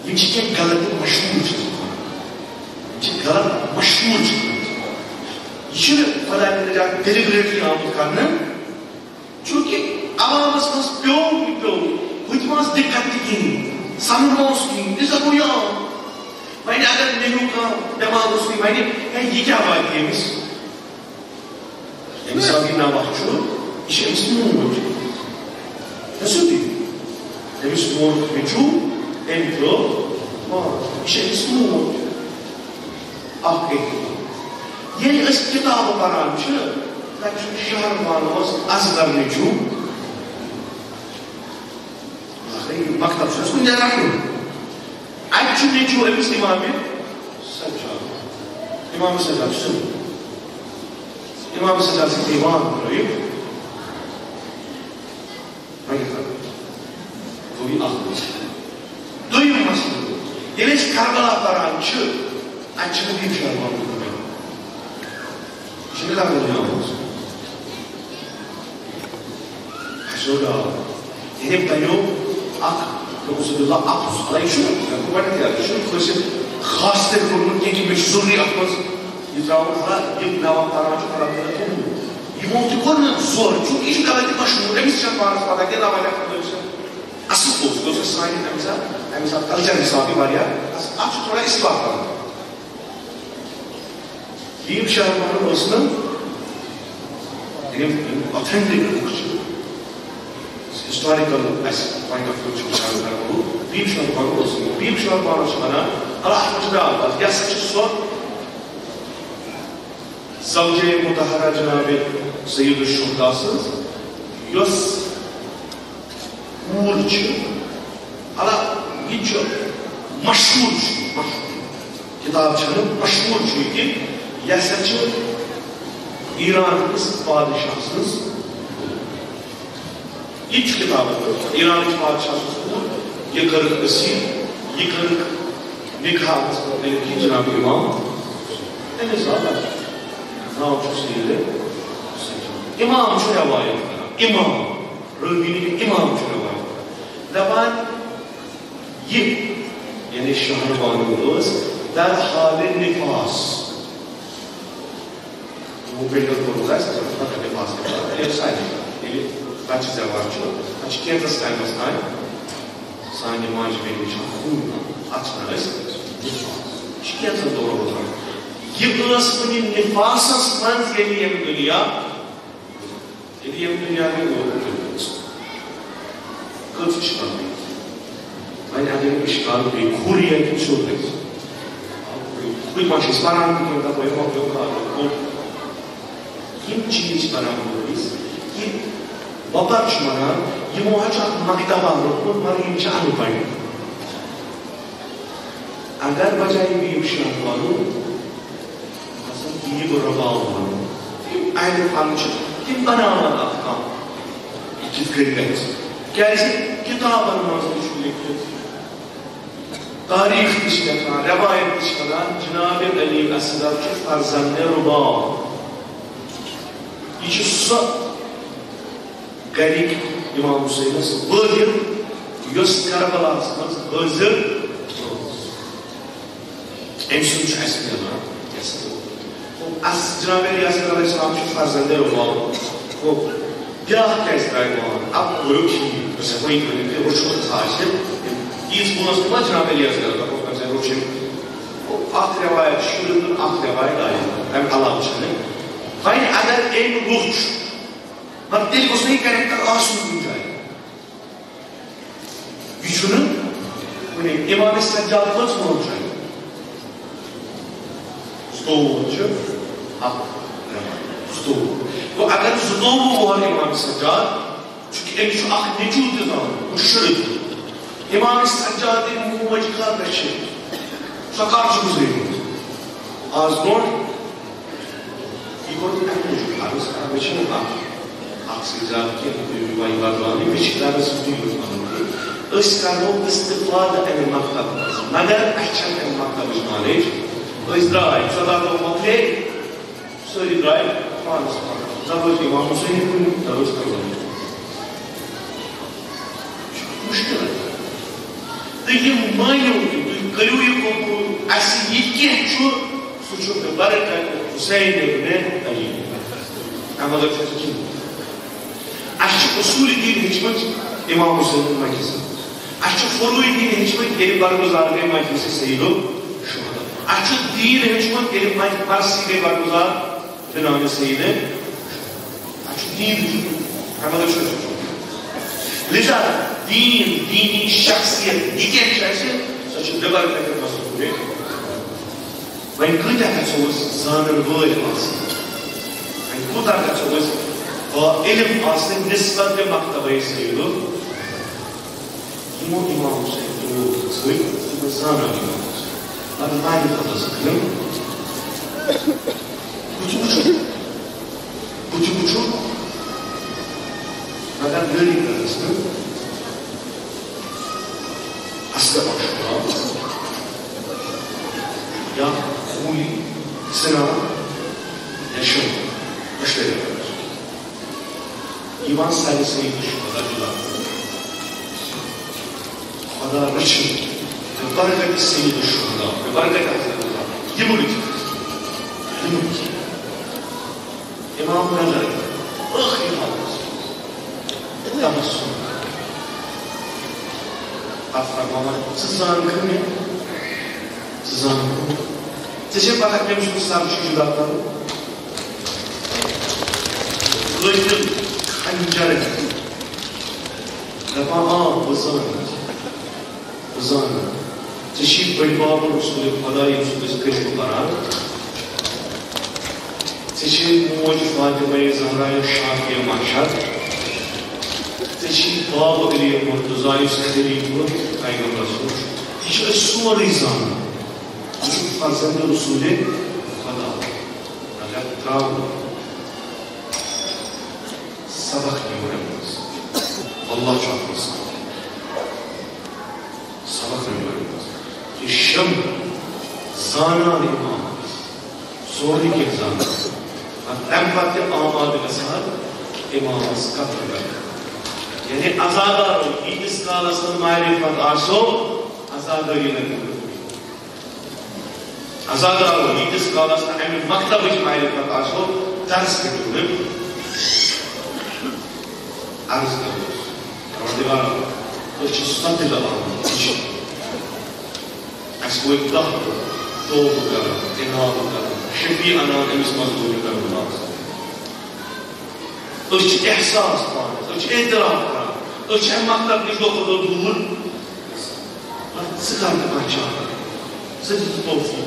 یِم چھِ کینٛہہ غلط مشہوٗر چھِ یِم چھِ غلط مشہوٗر چھِ یہِ چھُنہٕ خۄداے نجات ڈیلِبریٹلی آمُت کرنہٕ چوٗنٛکہِ عوامس منٛز پیوٚو یہِ پیوٚو ہُتہِ ما ٲس دِقت تہِ کِہیٖنۍ سمجھ ما اوس کِہیٖنۍ تہِ گوٚو یہِ عام وۄنۍ اگر نیٚبرِم کانٛہہ دٮ۪ماغ اوس وۄنۍ ہے یہِ کیٛاہ واتہِ أمِس أمِس آو یہِ ناوَکھ چھُ یہِ چھِ أمِس موج سیوٚدُے أمِس موج نیٚچوٗ أمۍ ترٛوو ماج یہِ چھِ أمِس موج اکھ ییٚلہِ أسۍ کِتابہٕ پران چھِ تَتہِ چھُ شہربان اوس اصغر نیٚچوٗ مکتب چھُ اَسہِ کُنہِ جایہِ رَٹُن اَتہِ چھُ نیٚچوٗ أمِس اِمامِ سجاد اِمامِ سجاد چھُ سیوٚد اِمامِ سجاد سٕنٛدۍ دیوان ترٲیِتھ وۄنۍ گوٚو یہِ اکھ مسلہٕ دوٚیِم مسلہٕ ییٚلہِ أسۍ کربلا پران چھِ اَتہِ چھُنہٕ بیٖب شارمان یہِ چھُنہٕ کربلا آمٕژ اَسہِ روٚٹ آب ییٚلہِ بنیو اکھ رسول اللہ اکھ یہِ چھُنہٕ گۄڈنٮ۪تھٕے یہِ چھُنہٕ کٲنٛسہِ خاص تہِ کوٚرمُت کینٛہہ کہِ مےٚ چھُ ضروٗری اَتھ منٛز یہِ ترٛاوُن یِم دوا کران چھُ اللہ تعالیٰ تھوٚمُت یِمو تہِ کوٚر نہٕ زورٕ چوٗنٛکہِ یہِ چھُ غلط مشہوٗر أمِس چھنہٕ پانس پتہ کینٛہہ دوا لیکھُن چھِ اصٕل اوس یہِ اوس اَسہِ سانہِ اَمہِ ساتہٕ کلچر حِساب یہِ واریاہ اَتھ چھُ تھوڑا اِصلاح کرُن بیٖب شارمان ٲس نہٕ یِم اوتھینٹِک بُک چھِ ہسٹارِکل اَسہِ پویِنٹ آف ویوٗ چھُ وٕچھان کرو بیٖب شارمان اوس نہٕ بیٖب شارمانس چھِ وَنان اَتھ منٛز چھُ بیٛاکھ کَتھ یہِ ہسا چھِ سۄ زوجے مُطہرہ جنابِ سید الشہدا سٕنٛز یۄس کوٗر چھِ اللہ یہِ چھُ مشہوٗر چھُ کِتاب چھنہٕ مشہوٗر چھُ یہِ کہِ یہِ ہسا چھِ ایران کِس بادشاہ سٕنٛز یہِ چھُ کِتاب ایرانٕچ بادشاہ سٕنٛز کوٗر یہِ کٔرٕکھ أسیٖر یہِ کٔرٕکھ نِکاح جناب اِمام أمِس آو ناو چھُ سید اِمام چھُ رٮ۪وایت کران اِمام رٲوی نہٕ اِمام چھُ رٮ۪وایت کران دَپان یہِ یعنی شہربانو ٲس در حالِ نِفاس پیٚٹھٕ کوٚرُکھ اَسہِ نِفاس ییٚلہِ سارنٕے ییٚلہِ بچہِ زٮ۪وان چھُ پتہٕ چھِ کینٛژس ٹایمس تانۍ سانہِ ماجہِ بیٚنہِ چھِ خوٗن اتھ چھِ ونان أسۍ یہِ چھِ کینٛژن دۄہن روزان یہِ ٲس وُنہِ نِفاسس منٛز ییٚلہِ ییٚمہِ دُنیا گٔے Kız işgalıyız. Ben adamın işgalı bir hürriyetin sürpriz. Kuymaşız paranın da koymak yok abi. Kim çiğiz paranlıyız? Kim vaparçmana, yumuhaçak maktabanı, bunları imkanı payı. Agar bacayı bir imşanı iyi bir raba olmalı. Aynı falcı, kim bana aman akam. İkiz gırgıt. Gelsin kitabın nazı düşünüldü. Tarih dışında, rivayet dışında Cenab-ı Ali Asıdaki farzanne ruba. İçi susa garip İmam Hüseyin'in bıdır, yüz Karabalasımız bıdır. En son şu esmiyana. Cenab-ı Ali Asıdaki Aleyhisselam'ın farzanne ruba. Gah kezdrejban, akkor ki, hogy rocsot Iz bunasında Cenab-ı Ali yazıları, mesela roçim, akrevaya, şurunun akrevaya dair, hem Allah'ın içinde. Hayır, agar en ruhç, bak delik olsa ilk karakter asıl güncel. Gücünün, İmam-ı Seccadı kaç mı olacak? Stoğu olacak, stoğu. Bu agar stoğu var İmam-ı Seccadı, çünkü en şu mevcudu zaman, bu şırıdır. İmam-ı Seccade'nin muvacı kardeşi, sakarcımız değil. Az doğru, İgor en çocuk arız, kardeşinin aksizatki, vayvarlarını, beşiklerimiz duyuyoruz anlamı. Iskanı istifade en maktabımız. Neden ahçam en maktabımız malej? İzrail, sadat olmak ne? Söyle İzrail, maalesef. Zavuz İmam Hüseyin'in kulüp, zavuz kazanıyor. Müşkül. Diyim manyo, kalıyor bu asiyetki şu suçu baraka Hüseyin ibn Ali. Ama da kim? Aşk usulü din hikmet İmam Hüseyin'in makisi. Aşk furu'i din hikmet gelip barguzar ve makisi seyyidu şuhada. Aşk din hikmet gelip marsi ve barguzar fenâne seyyide. Aşk din hikmet. Ama da şu. Liza din, dini şahsiyet, diken şahsiyet saçın devar etmek nasıl oluyor? Ben kıta kaçımız zanır böyle aslında. Ben kıta kaçımız o ilim aslında nisbat ve maktabaya sayılır. Kim o İmam Hüseyin? O sayı, o zanır İmam Hüseyin. Ben aynı kadası kılım. Buçuk. Fakat böyle arasında asla başlıyor. Ya huy, sınav, yaşam, başlıyor. İman sayesinde şu kadar yılan. O kadar rıçın. Ve barakat isteydi şu kadar. Ve barakat hazırlığa. Yımırık. İmam Nazar. İmam. Tabassum. Aframama. Sızan kırmıyor. Sızan kırmıyor. Teşekkür ederim. Ben şunu sağ şu cüdattan. Kılıçtım. Hancarı. Defa Bızan. Teşekkür Beybabı Resulü Kadayı Resulü Kırmı Karar. Teşekkür Mucif Fatıma-i Zahra'ya Şafiye Maşar. Teşekkür Baba İliye Murtaza'yı Sıkırı'yı Kaygın Resul. Teşekkür Suma Rizan. Teşekkür Farzandı Resulü Kadar. Fakat Travma. Sabah öğrenmez. Allah çarpmasın. Sabah öğrenmez. İşim zanan imamız. Zorlu gezan. Empati amadı kasar imamız katılır. Yani azadar o. İyi iskalasının marifat arso azadar yönetimdir. Azadar o. İyi iskalasının emin maktabı marifat arso ders edilir. Arz edilir. Ama divar için statüde almak için. Asbuyuk dağıtı, doğruları, inanlıları, şefi anan emis mazlumları lazım. Üç ihsas var, üç idrak var, Öç maqsad bir dokudu dur. Sıkardı kaçar. Sıcı olsun.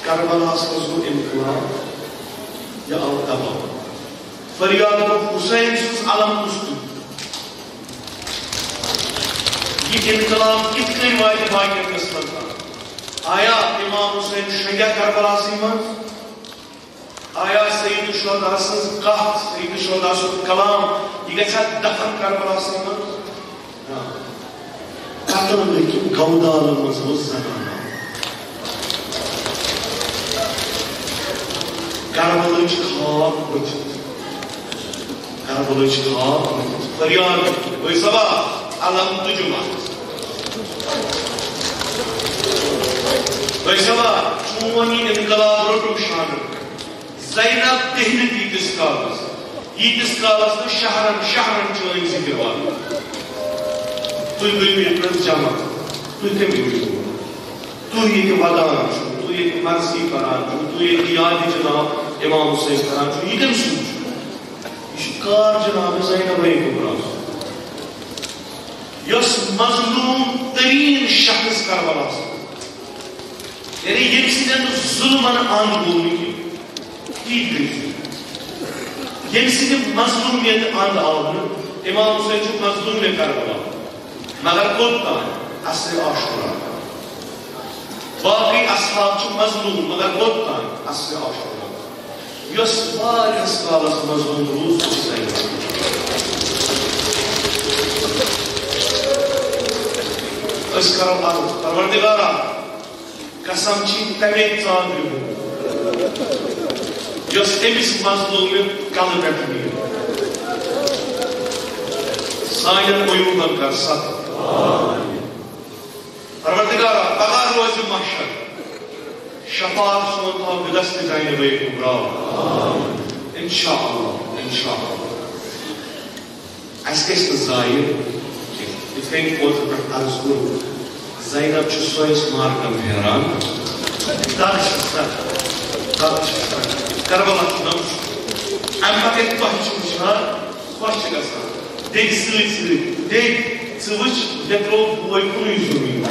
Karbala sözü imkan ya al-tamam. Feryad Hüseyin sus alam üstü. Ye inkılap kitli rivayet vakit kısmında. Aya İmam Hüseyin şengen Karbalasıymış. Aya Seyyid-i Şuhadasız Qaht, Seyyid-i Şuhadasız Kalam, yigetsat dafan Karbalasıymış. Kadınındaki kavdalımız bu zamanda. Karbala çıkar, Karbala çıkar, Feryad, ve sabah alam tucumat. Ve sabah çuğani inkılab rotu şanı. Zeynep tehlit yiğitis kalas. Yiğitis kalasda şahran çoğun zikir var. Tuy bilmeyiniz camat. Tuy temiyorsun. Tuy yeki vadan şu, tuy yeki mersi karan şu, tuy yeki yadi Cenab İmam Hüseyin karan şu, yiğitim suç. İşkar Cenab-ı Zeynep'e kubras. Yas mazlum terin şahıs Karbalası. Yani yemsinden zulman an bulunuyor. İyidir. Yemsinin mazlumiyeti an aldı. İmam Hüseyin çok mazlum ve Karbala. Magar koddan asr-ı aşura. Baki ashab çok mazlum, magar koddan asr-ı aşura. Yas var yaskalası mazlumluğu Hüseyin. Özkarım arz, Parvardigara, kasamçı temet tanrı. Yas temiz mazlumu kalıp etmiyor. Sayın uyuman karsak. Parvardigara, agar rozu mahşer. Şefaat sonunda gıdast dizayını ve kubra. İnşallah, inşallah. Askes zahir. Denk wordt arzu. Zeynep çüsoyes markam heran. Tartışmışlar. Karbala tunamış. Empaket bahçımışlar. Bahçıgasa. Dek sıvı. Dek sıvıç. Detrol boy kunu yüzünü.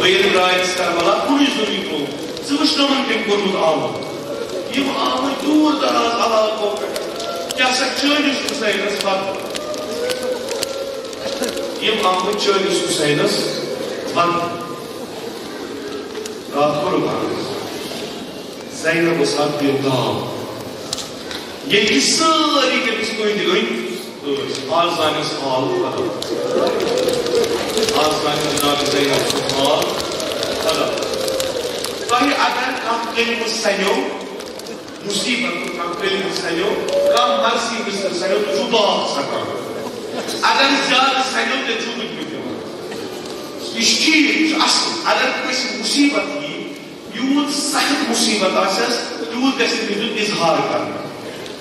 Bayırı gayet Karbala kunu yüzünü. Sıvıçlamanın tek korumuz aldı. Yım ağlı dur daraz alalı kopar. Yasak çöğünüz Hüseyin'e farklı. Yım Ahmet çöğünüz Hüseyin'e farklı. Rahat korumanız. Zeynep Osad bir dağ. Yetki sığırı temiz koydu ön. Arzanesi ağlı kadar. Arzanesi Cenab-ı Zeynep ağlı kadar. Vahi agar kampelimiz sanyo, musibet kampelimiz sanyo, kam marsibimiz sanyo, tu bağ sakar. Agar ziyade sanyo de tu bitmiyor. İşçi, asıl, agar kesi musibet yi, yud sahip musibet asas, yud kesi vücut izhar karna.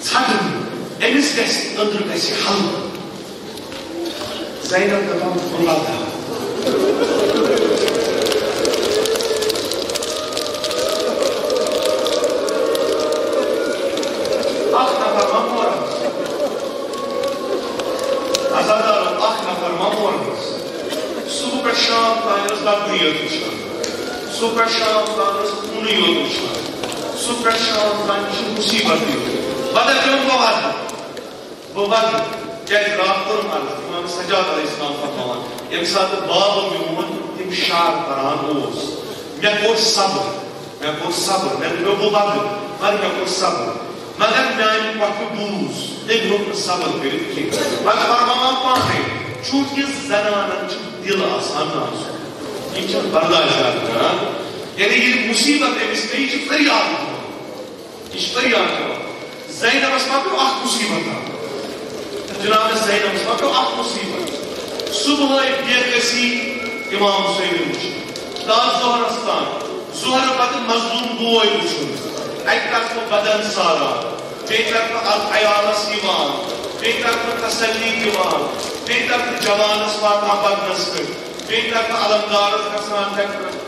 Sadın, emiz kesi, öndür kesi hal. Zeynep de tam kullarda. Super şanslarınız bunu yolmuşlar. Super şanslarınız için musibet diyor. Bana canım babadır. Babadır. Gel rahat durmadı. İmam Saccad Aleyhisselam fatmalar. Yemsadı babı mümin tim şar paran oğuz. Mekor sabır. Mekor sabır. Mekor babadır. Mekor sabır. Magar yani vakti buz. Ne grupta sabır verip ki. Bak parmağım bakmayın. Çünkü zananın için dil asan lazım. İçin bardağızlar. Yani bir musibet emisinde hiç feryat ediyor. Hiç feryat ediyor. Zeynep asmakıyor ah musibet. Cenab-ı Zeynep asmakıyor ah musibet. Subhay birkesi İmam Hüseyin'in için. Daha Zuhrastan. Zuhra bakın mazlum boy için. Ek tarafı beden sara. Bir tarafı al-ayala sivan. Bir tarafı taselli divan. Bir tarafı cavanız Fatih Badnasır. Bir tarafı alamdarız kasan tekrar.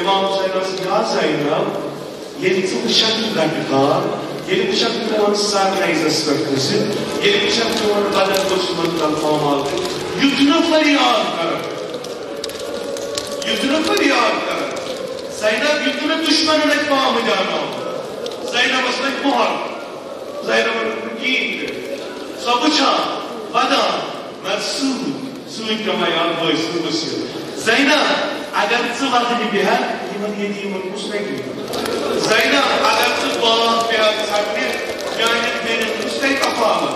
İmam Hüseyin nasıl ya Zeynep, yedi bıçak bıraktılar, yedi bıçak bırakan sarnayıza sıkıntı, yedi bıçak bırakan kadar koşmanından falan aldı. Yüzüne feryat karar. Yüzüne feryat karar. Zeynep yüzüne düşmanın etmamı canım. Zeynep aslında muhar. Zeynep'in giyindi. Sabıça, bada, mersul, suyun kamayal boysun basıyor. Zeynep, agar sıvadını biha, iman yediğimin kusuna gibi. Zeynep, agar sıvadını biha, sakni, yani benim kusuna kapalı.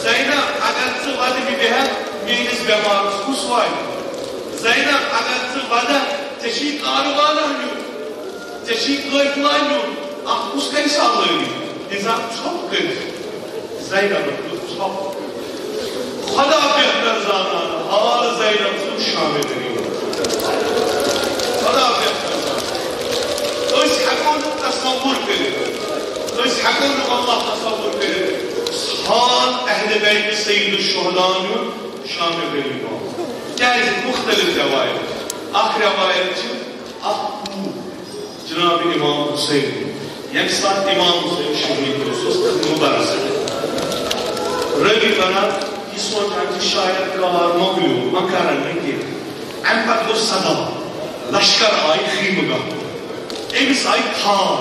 Zeynep, agar sıvadını biha, meyniz bemarız kusvay. Zeynep, agar sıvadını teşik arıvalanıyor. Teşik gayflanıyor. Ah kuskayı sallıyor. Nizam çok kötü. Zeynep'in çok. Hada afiyetler zaten. Havalı Zeynep'in şam ediliyor. Hada afiyetler zaten. Öz hakkını tasavvur verir. Öz hakkını Allah tasavvur verir. Shan ehl-i beyt seyyid-i şuhadanı şam ediliyor. Yani muhtelif rivayet. Ah rivayetçi, ah bu. Cenab-ı İmam Hüseyin. یک ساعت امام حسین شهید خصوص مبارزه ربی بنا ایسوان که شاید کار مغلو مکارن نگیر ام بعد دو صدا لشکر آی خیمگاه امیس آی تار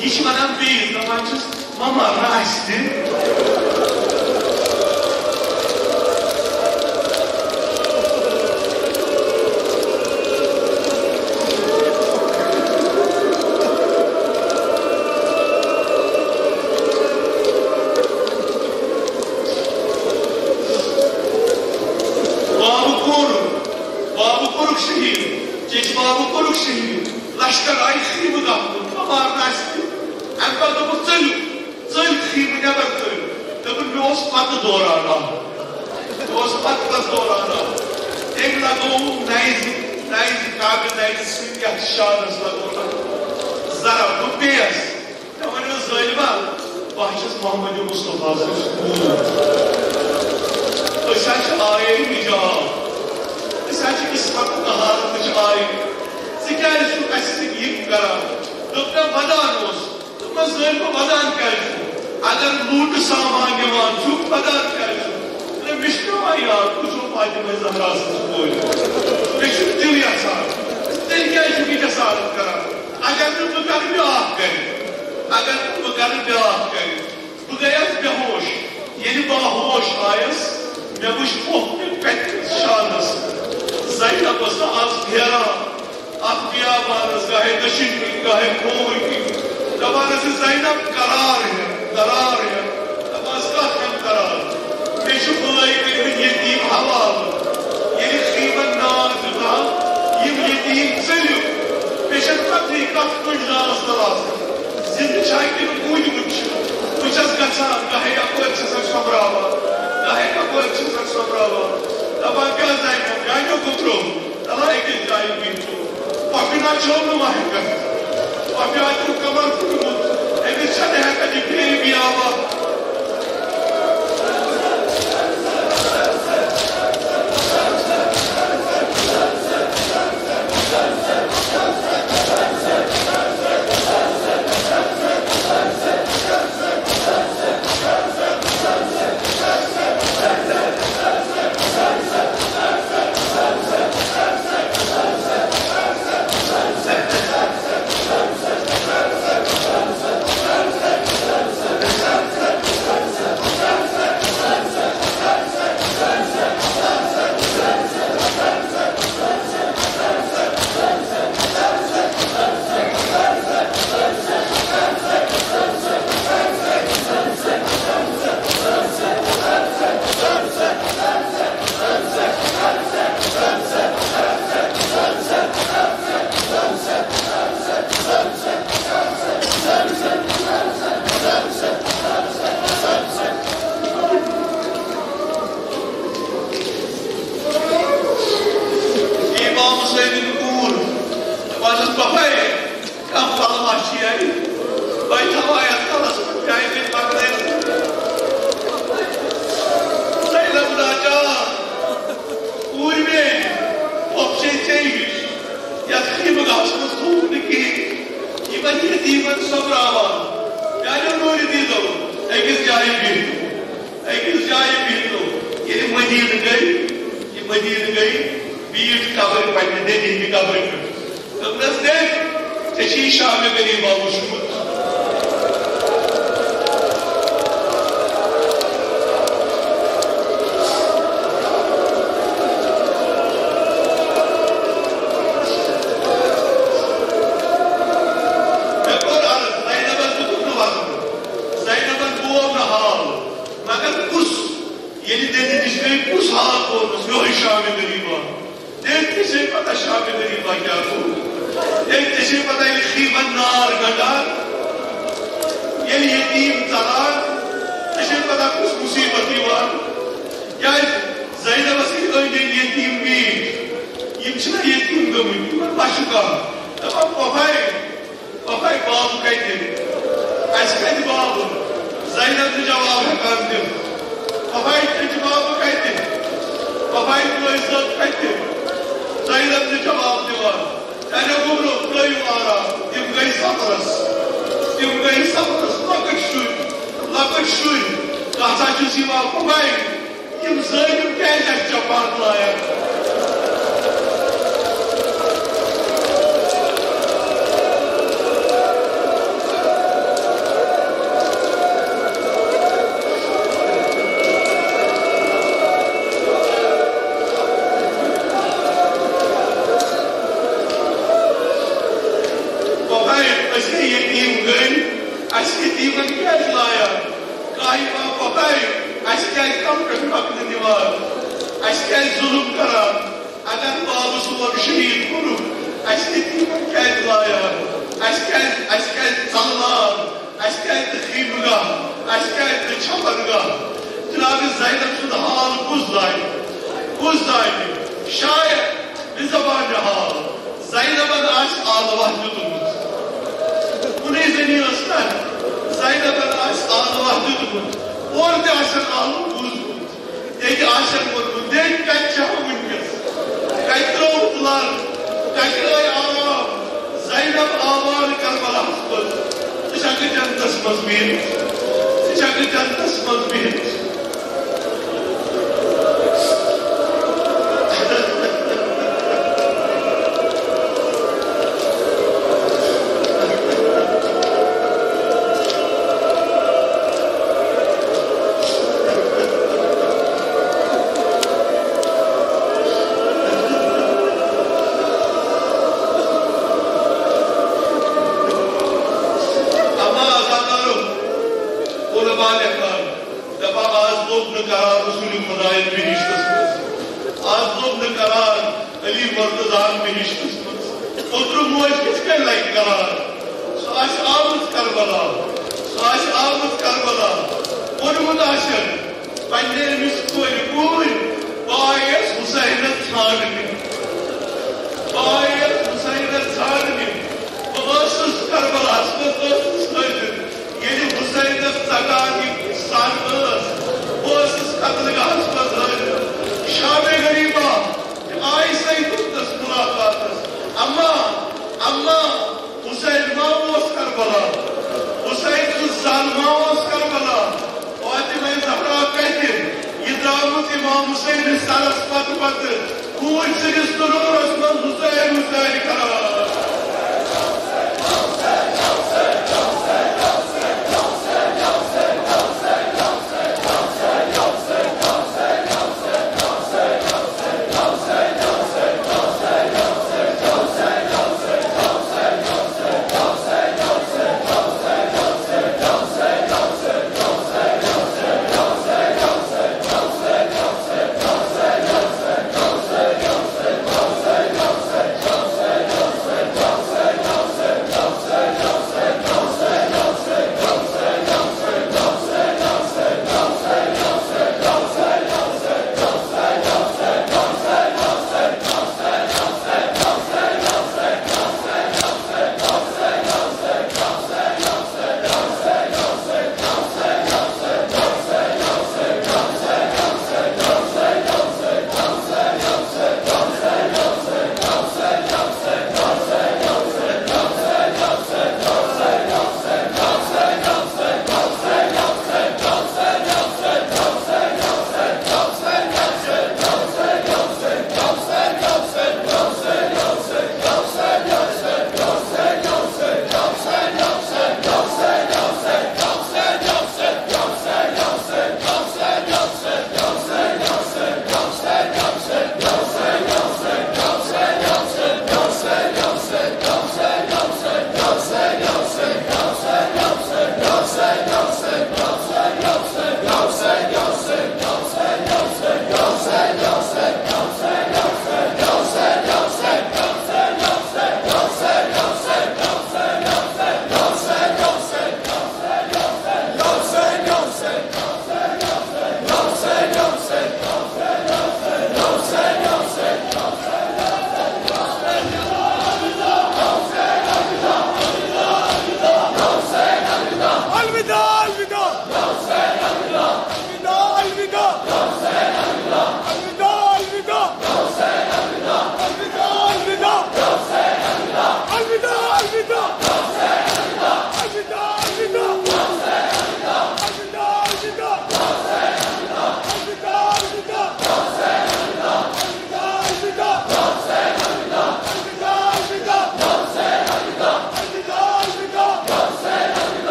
ایش منم بیز نمانچیز ماما راستی جائے بیٹھو یہ مدینہ گئی بیٹھ قبر پنہ دید ہند قبر پہ دس دید ٹھیک شام غریبہ وچمت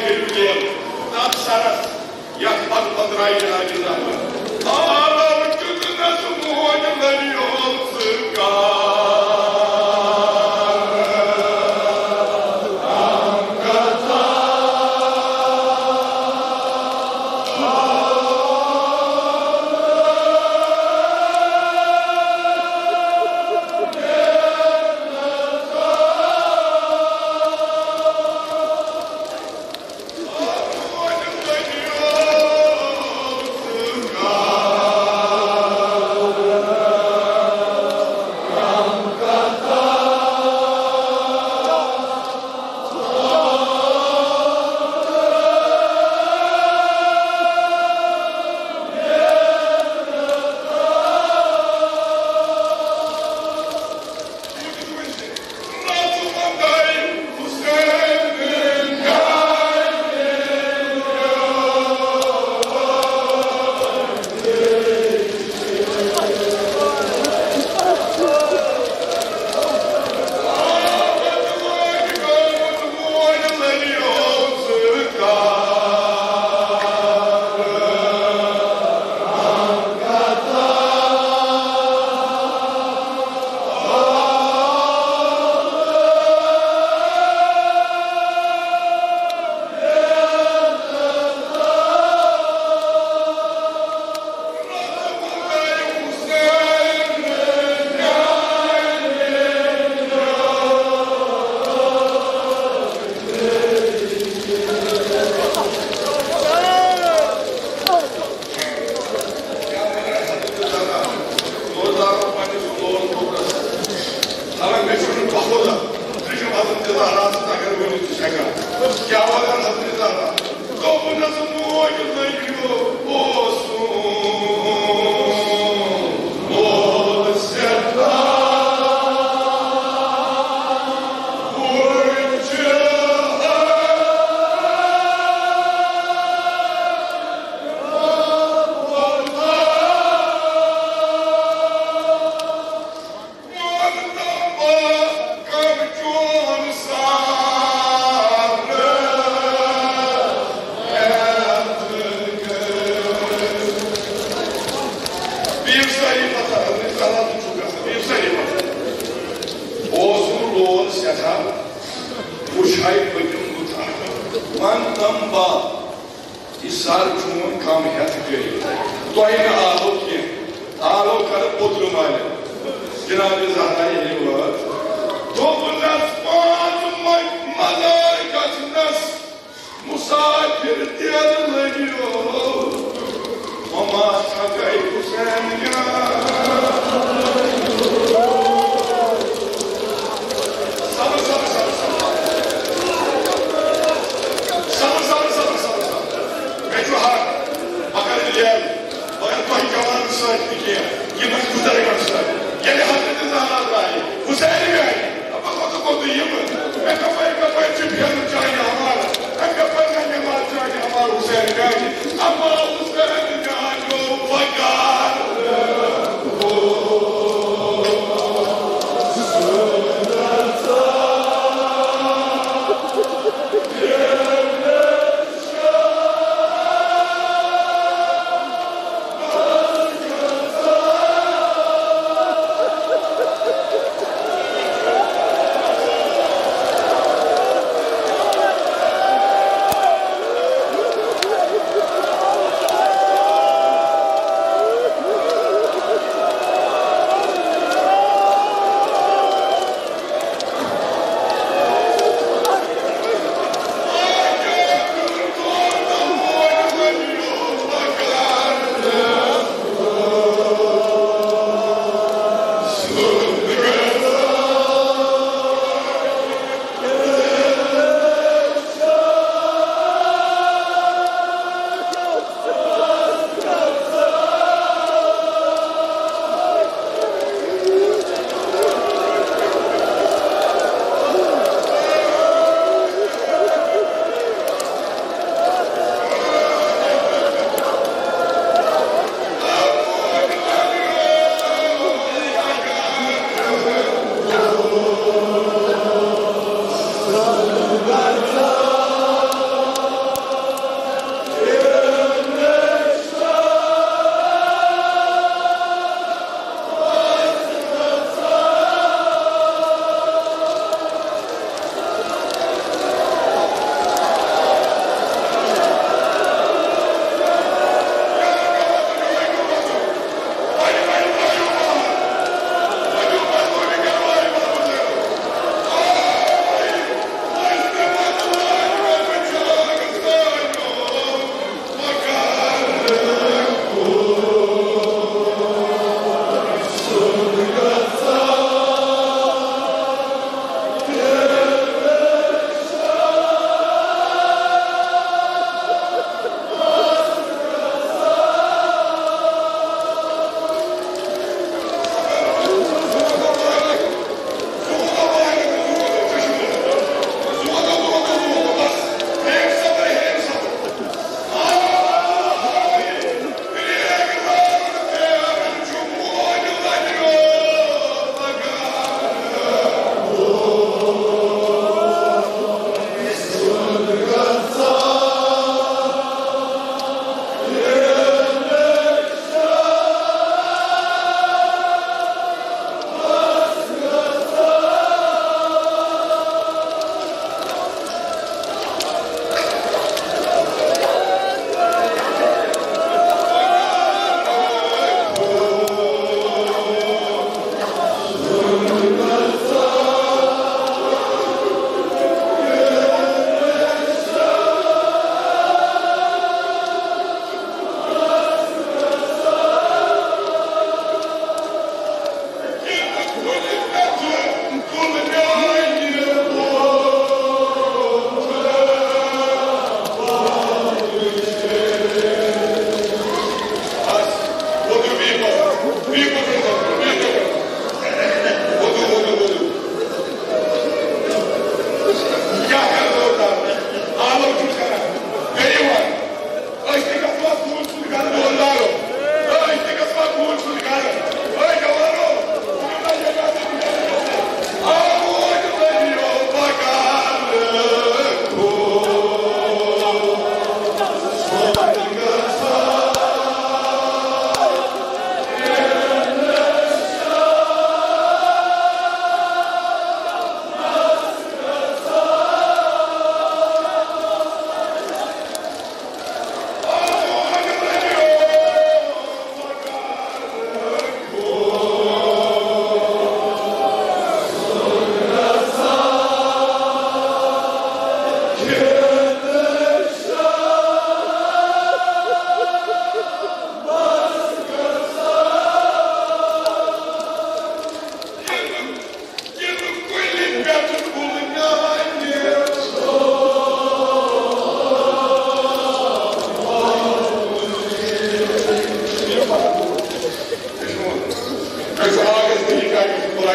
Kırmızı'ya tam saras yakmak padrayla gizahı ağlar kızı nasıl muhaceleri sıkar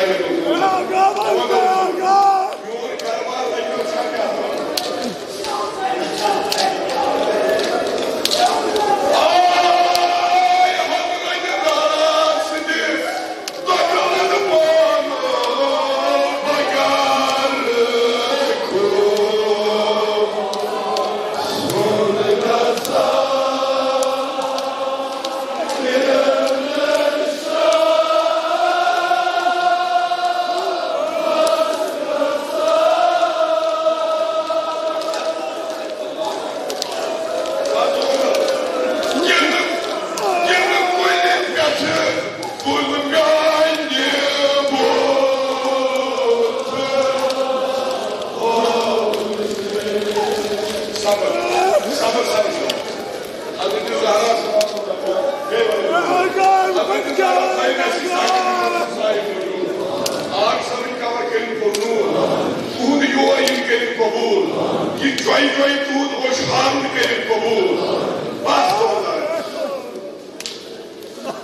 Hüseyin'e dokundu. Yoğun karmarla göçen yaptı. Ay, hamuraydı rahatsızdır. Dokundu bana, bakarlı kum. Sonra sağ.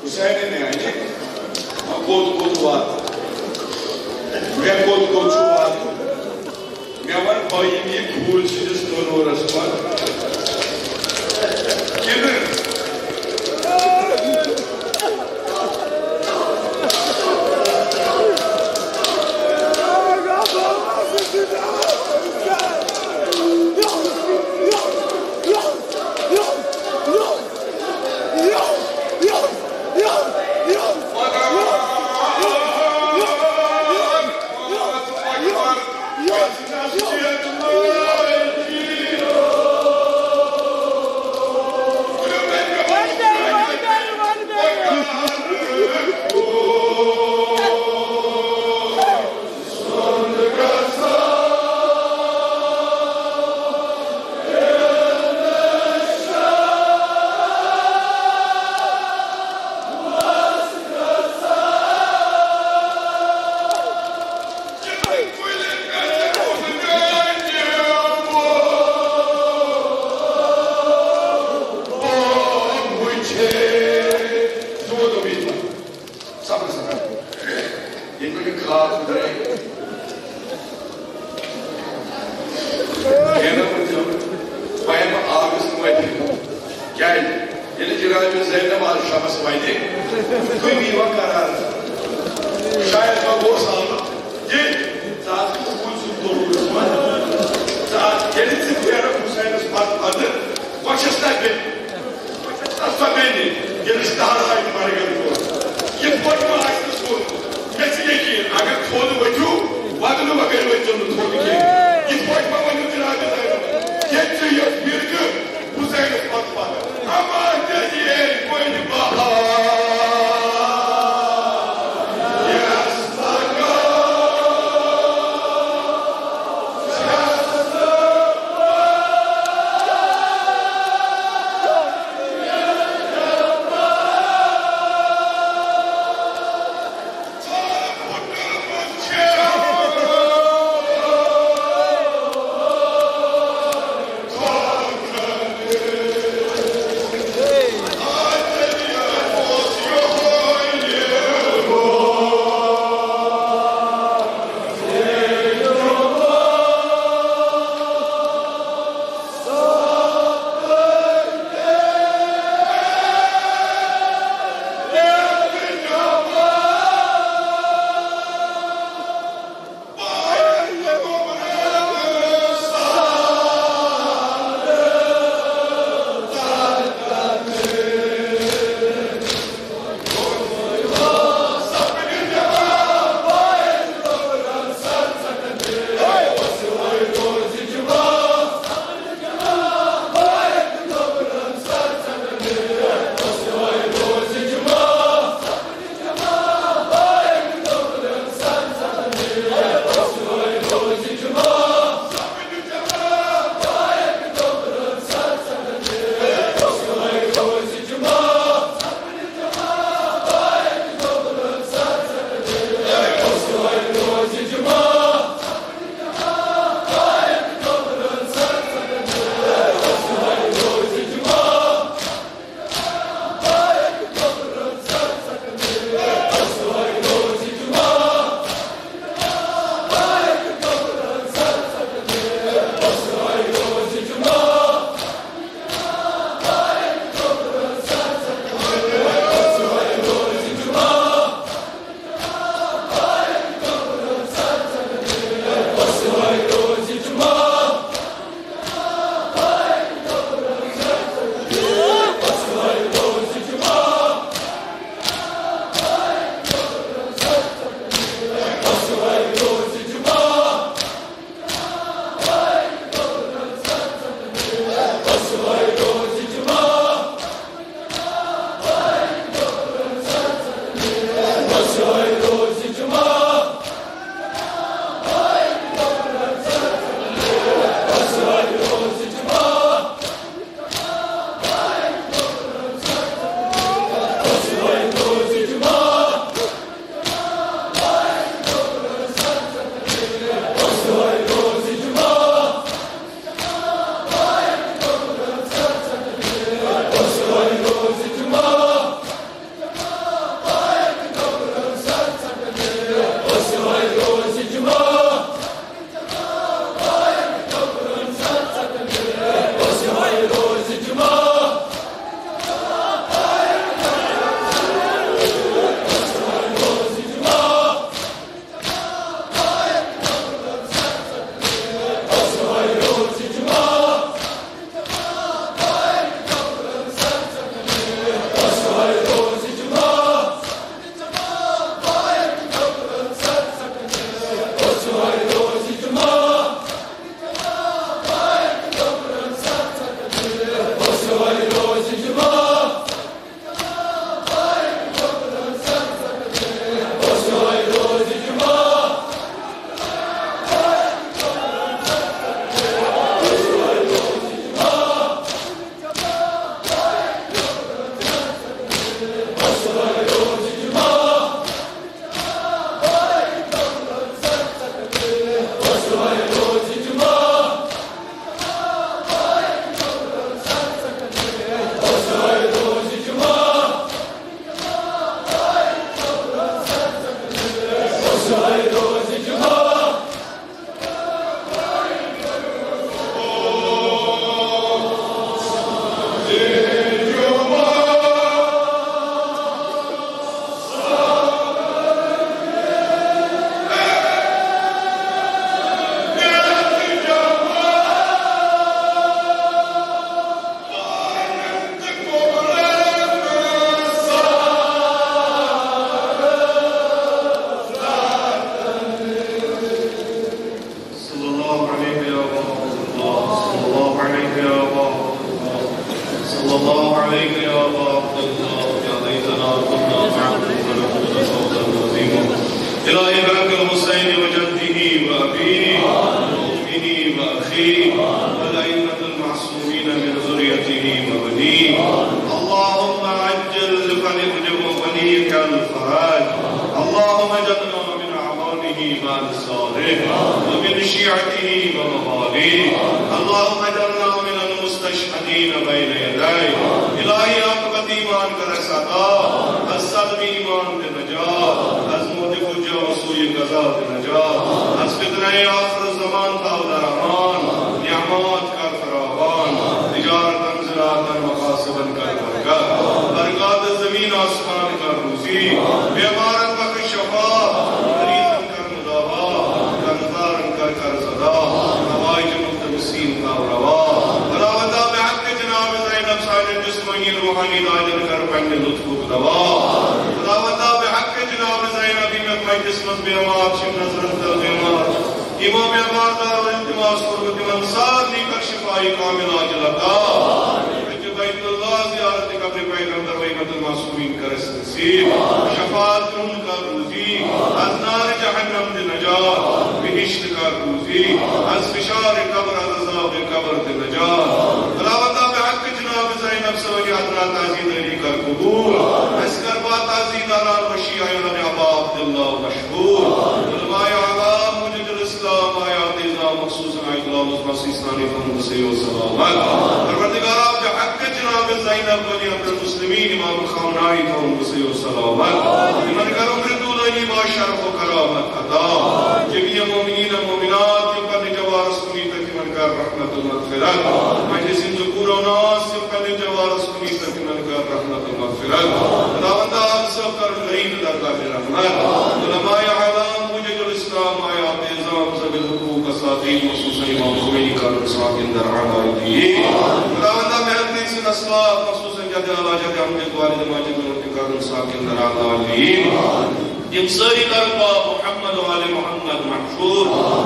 Hüseyin'e ne yani? Kod var. Ve kod var. Ne var? Bayimi kuvulsuz konu orası var. Gelir. Ama dedi, koydu bahar.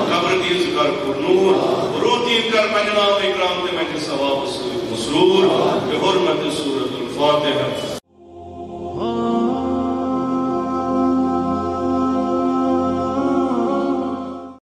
قبر دی ذکر پر نور روتی کر پنجنا اکرام تے میں ثواب